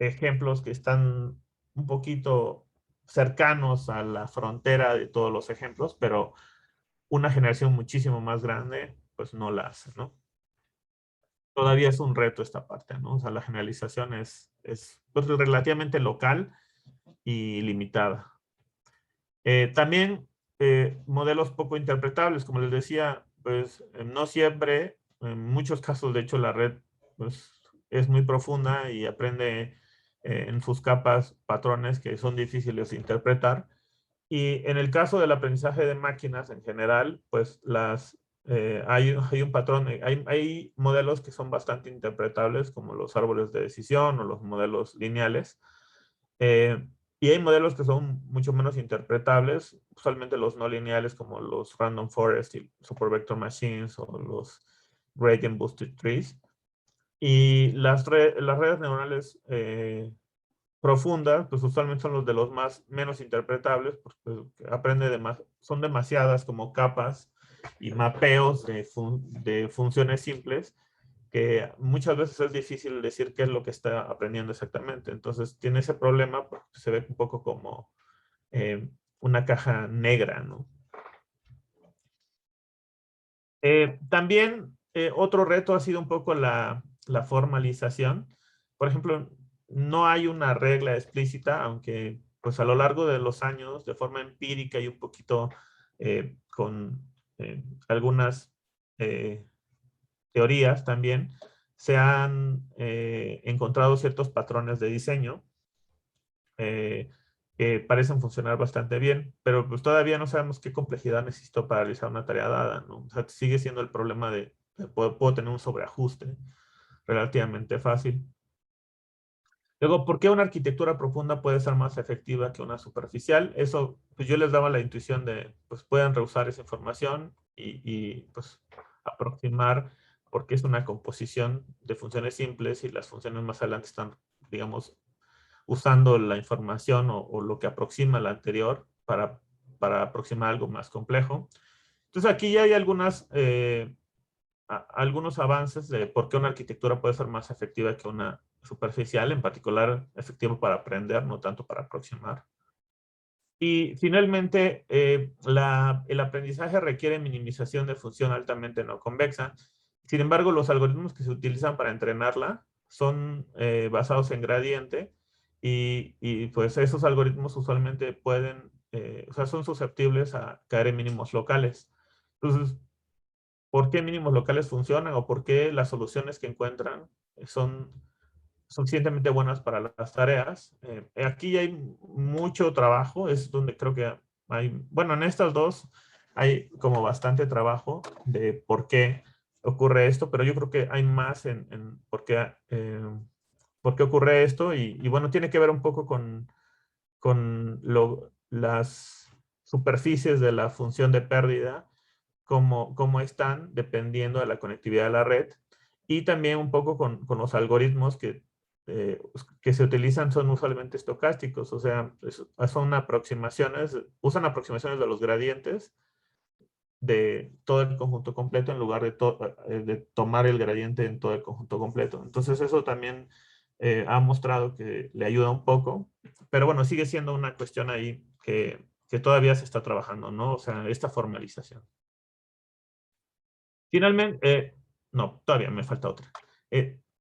ejemplos que están un poquito cercanos a la frontera de todos los ejemplos, pero una generación muchísimo más grande, pues no la hace, ¿no? Todavía es un reto esta parte, ¿no? O sea, la generalización es pues, relativamente local y limitada. También modelos poco interpretables. Como les decía, pues no siempre, en muchos casos, de hecho, la red pues, es muy profunda y aprende en sus capas patrones que son difíciles de interpretar. Y en el caso del aprendizaje de máquinas en general, pues hay un patrón, hay modelos que son bastante interpretables, como los árboles de decisión o los modelos lineales. Eh, y hay modelos que son mucho menos interpretables, usualmente los no lineales como los Random Forest y Super Vector Machines o los Gradient Boosted Trees. Y las redes neuronales profundas, pues usualmente son los de los menos interpretables, porque son demasiadas como capas y mapeos de funciones simples que muchas veces es difícil decir qué es lo que está aprendiendo exactamente. Entonces tiene ese problema porque se ve un poco como eh, una caja negra, ¿no? También otro reto ha sido un poco la formalización. Por ejemplo, no hay una regla explícita, aunque pues a lo largo de los años, de forma empírica y un poquito con algunas teorías también, se han encontrado ciertos patrones de diseño que parecen funcionar bastante bien, pero pues todavía no sabemos qué complejidad necesito para realizar una tarea dada, ¿no? O sea, sigue siendo el problema de puedo tener un sobreajuste relativamente fácil. Luego, ¿por qué una arquitectura profunda puede ser más efectiva que una superficial? Eso, pues yo les daba la intuición de, pues puedan reusar esa información pues aproximar, porque es una composición de funciones simples y las funciones más adelante están, digamos, usando la información o lo que aproxima la anterior para aproximar algo más complejo. Entonces aquí ya hay algunos avances de por qué una arquitectura puede ser más efectiva que una superficial, en particular efectiva para aprender, no tanto para aproximar. Y finalmente, el aprendizaje requiere minimización de función altamente no convexa. Sin embargo, los algoritmos que se utilizan para entrenarla son basados en gradiente y pues esos algoritmos usualmente o sea, son susceptibles a caer en mínimos locales. Entonces, ¿por qué mínimos locales funcionan o por qué las soluciones que encuentran son suficientemente buenas para las tareas? Aquí hay mucho trabajo, es donde creo que bueno, en estas dos hay como bastante trabajo de por qué ocurre esto, pero yo creo que hay más en por qué ocurre esto y bueno, tiene que ver un poco con las superficies de la función de pérdida, cómo están dependiendo de la conectividad de la red y también un poco con los algoritmos que se utilizan son usualmente estocásticos, o sea, usan aproximaciones de los gradientes de todo el conjunto completo en lugar de tomar el gradiente en todo el conjunto completo. Entonces eso también ha mostrado que le ayuda un poco, pero bueno, sigue siendo una cuestión ahí que todavía se está trabajando, ¿no? O sea, esta formalización. Finalmente, no, todavía me falta otra.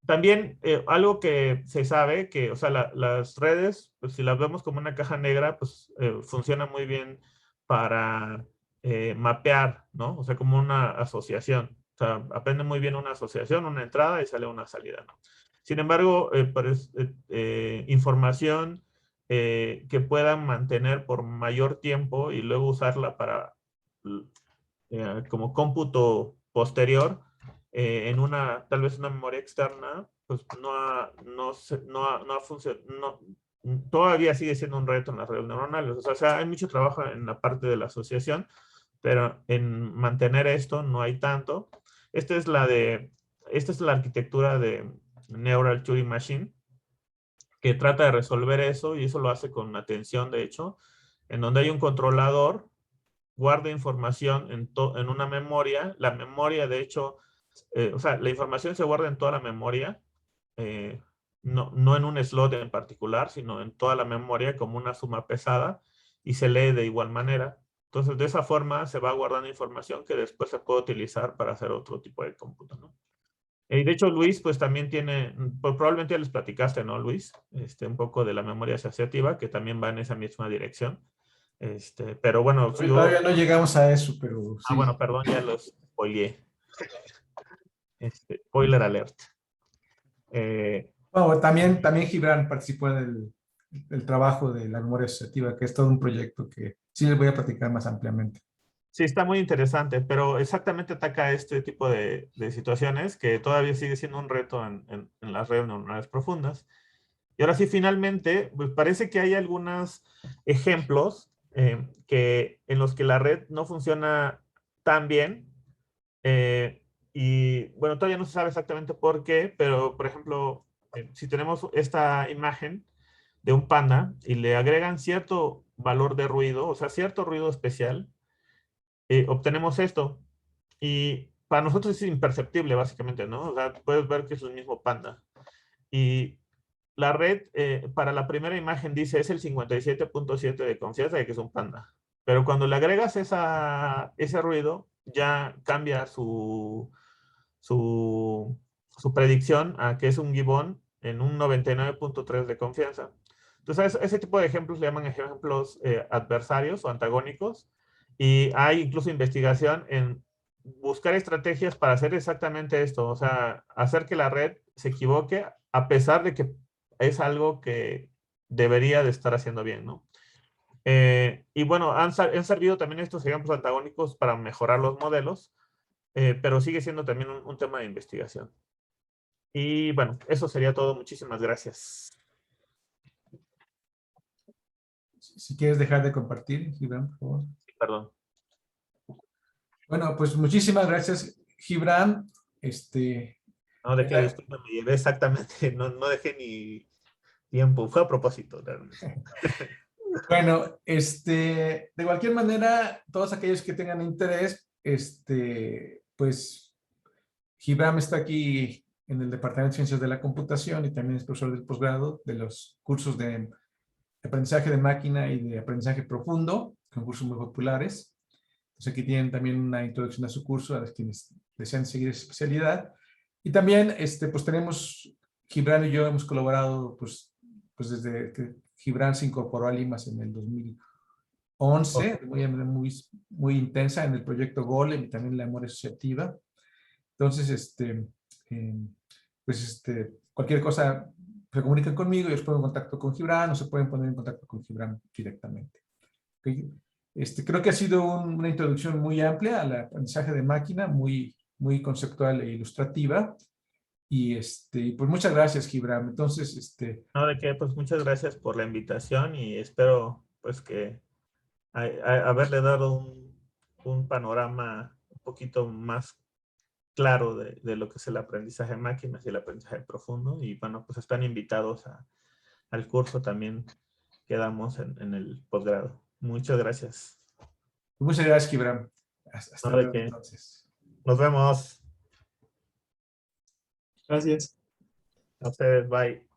También algo que se sabe que, o sea, las redes, pues si las vemos como una caja negra, pues funciona muy bien para mapear, ¿no? O sea, como una asociación. O sea, aprende muy bien una asociación, una entrada y sale una salida, ¿no? Sin embargo, información que puedan mantener por mayor tiempo y luego usarla para como cómputo posterior tal vez una memoria externa, pues no ha funcionado, todavía sigue siendo un reto en las redes neuronales. O sea, hay mucho trabajo en la parte de la asociación, pero en mantener esto no hay tanto. Esta es la arquitectura de Neural Turing Machine, que trata de resolver eso y eso lo hace con atención, de hecho, en donde hay un controlador guarda información en una memoria. La memoria, de hecho, o sea, la información se guarda en toda la memoria, no en un slot en particular, sino en toda la memoria como una suma pesada y se lee de igual manera. Entonces, de esa forma se va guardando información que después se puede utilizar para hacer otro tipo de cómputo, ¿no? Y de hecho, Luis, pues también tiene, pues, probablemente ya les platicaste, ¿no, Luis? Un poco de la memoria asociativa, que también va en esa misma dirección. Pero bueno, Todavía no llegamos a eso, pero sí. bueno, perdón, ya los spoileé. Spoiler alert. Bueno, también Gibran participó en el trabajo de la memoria asociativa, que es todo un proyecto que sí les voy a platicar más ampliamente. Sí, está muy interesante, pero exactamente ataca este tipo de situaciones que todavía sigue siendo un reto en las redes neuronales profundas. Y ahora sí, finalmente, pues parece que hay algunos ejemplos en los que la red no funciona tan bien. Y bueno, todavía no se sabe exactamente por qué, pero por ejemplo, si tenemos esta imagen de un panda y le agregan cierto valor de ruido, o sea, cierto ruido especial, obtenemos esto. Y para nosotros es imperceptible, básicamente, ¿no? O sea, puedes ver que es el mismo panda. Y la red, para la primera imagen dice es el 57.7 de confianza de que es un panda. Pero cuando le agregas ese ruido, ya cambia su predicción a que es un gibón en un 99.3 de confianza. Entonces, ese tipo de ejemplos le llaman ejemplos adversarios o antagónicos. Y hay incluso investigación en buscar estrategias para hacer exactamente esto, o sea, hacer que la red se equivoque a pesar de que es algo que debería de estar haciendo bien, ¿no? Y bueno, han servido también estos ejemplos antagónicos para mejorar los modelos, pero sigue siendo también un tema de investigación. Y bueno, eso sería todo. Muchísimas gracias. Si quieres dejar de compartir, Gibran, por favor. Perdón. Bueno, pues muchísimas gracias, Gibran. No dejé, disculpa, me llevé exactamente, no dejé ni tiempo, fue a propósito, realmente. Bueno, de cualquier manera, todos aquellos que tengan interés, pues Gibran está aquí en el Departamento de Ciencias de la Computación y también es profesor del posgrado de los cursos de aprendizaje de máquina y de aprendizaje profundo, que son cursos muy populares. Entonces aquí tienen también una introducción a su curso a los quienes desean seguir esa especialidad. Y también, pues tenemos, Gibran y yo hemos colaborado, pues desde que Gibran se incorporó a Limas en el 2011, muy intensa en el proyecto Golem y también la memoria asociativa. Entonces, cualquier cosa se comunican conmigo y os pongo en contacto con Gibran o se pueden poner en contacto con Gibran directamente. ¿Okay? Creo que ha sido una introducción muy amplia al aprendizaje de máquina, muy conceptual e ilustrativa. Y pues muchas gracias, Gibran. Entonces, No, de qué, pues muchas gracias por la invitación y espero pues que haberle dado un panorama un poquito más claro de lo que es el aprendizaje de máquinas y el aprendizaje profundo. Y bueno, pues están invitados al curso también que damos en el posgrado. Muchas gracias. muchas gracias, Gibran. Hasta No, de luego, qué. entonces. Nos vemos. Gracias. A ustedes, bye.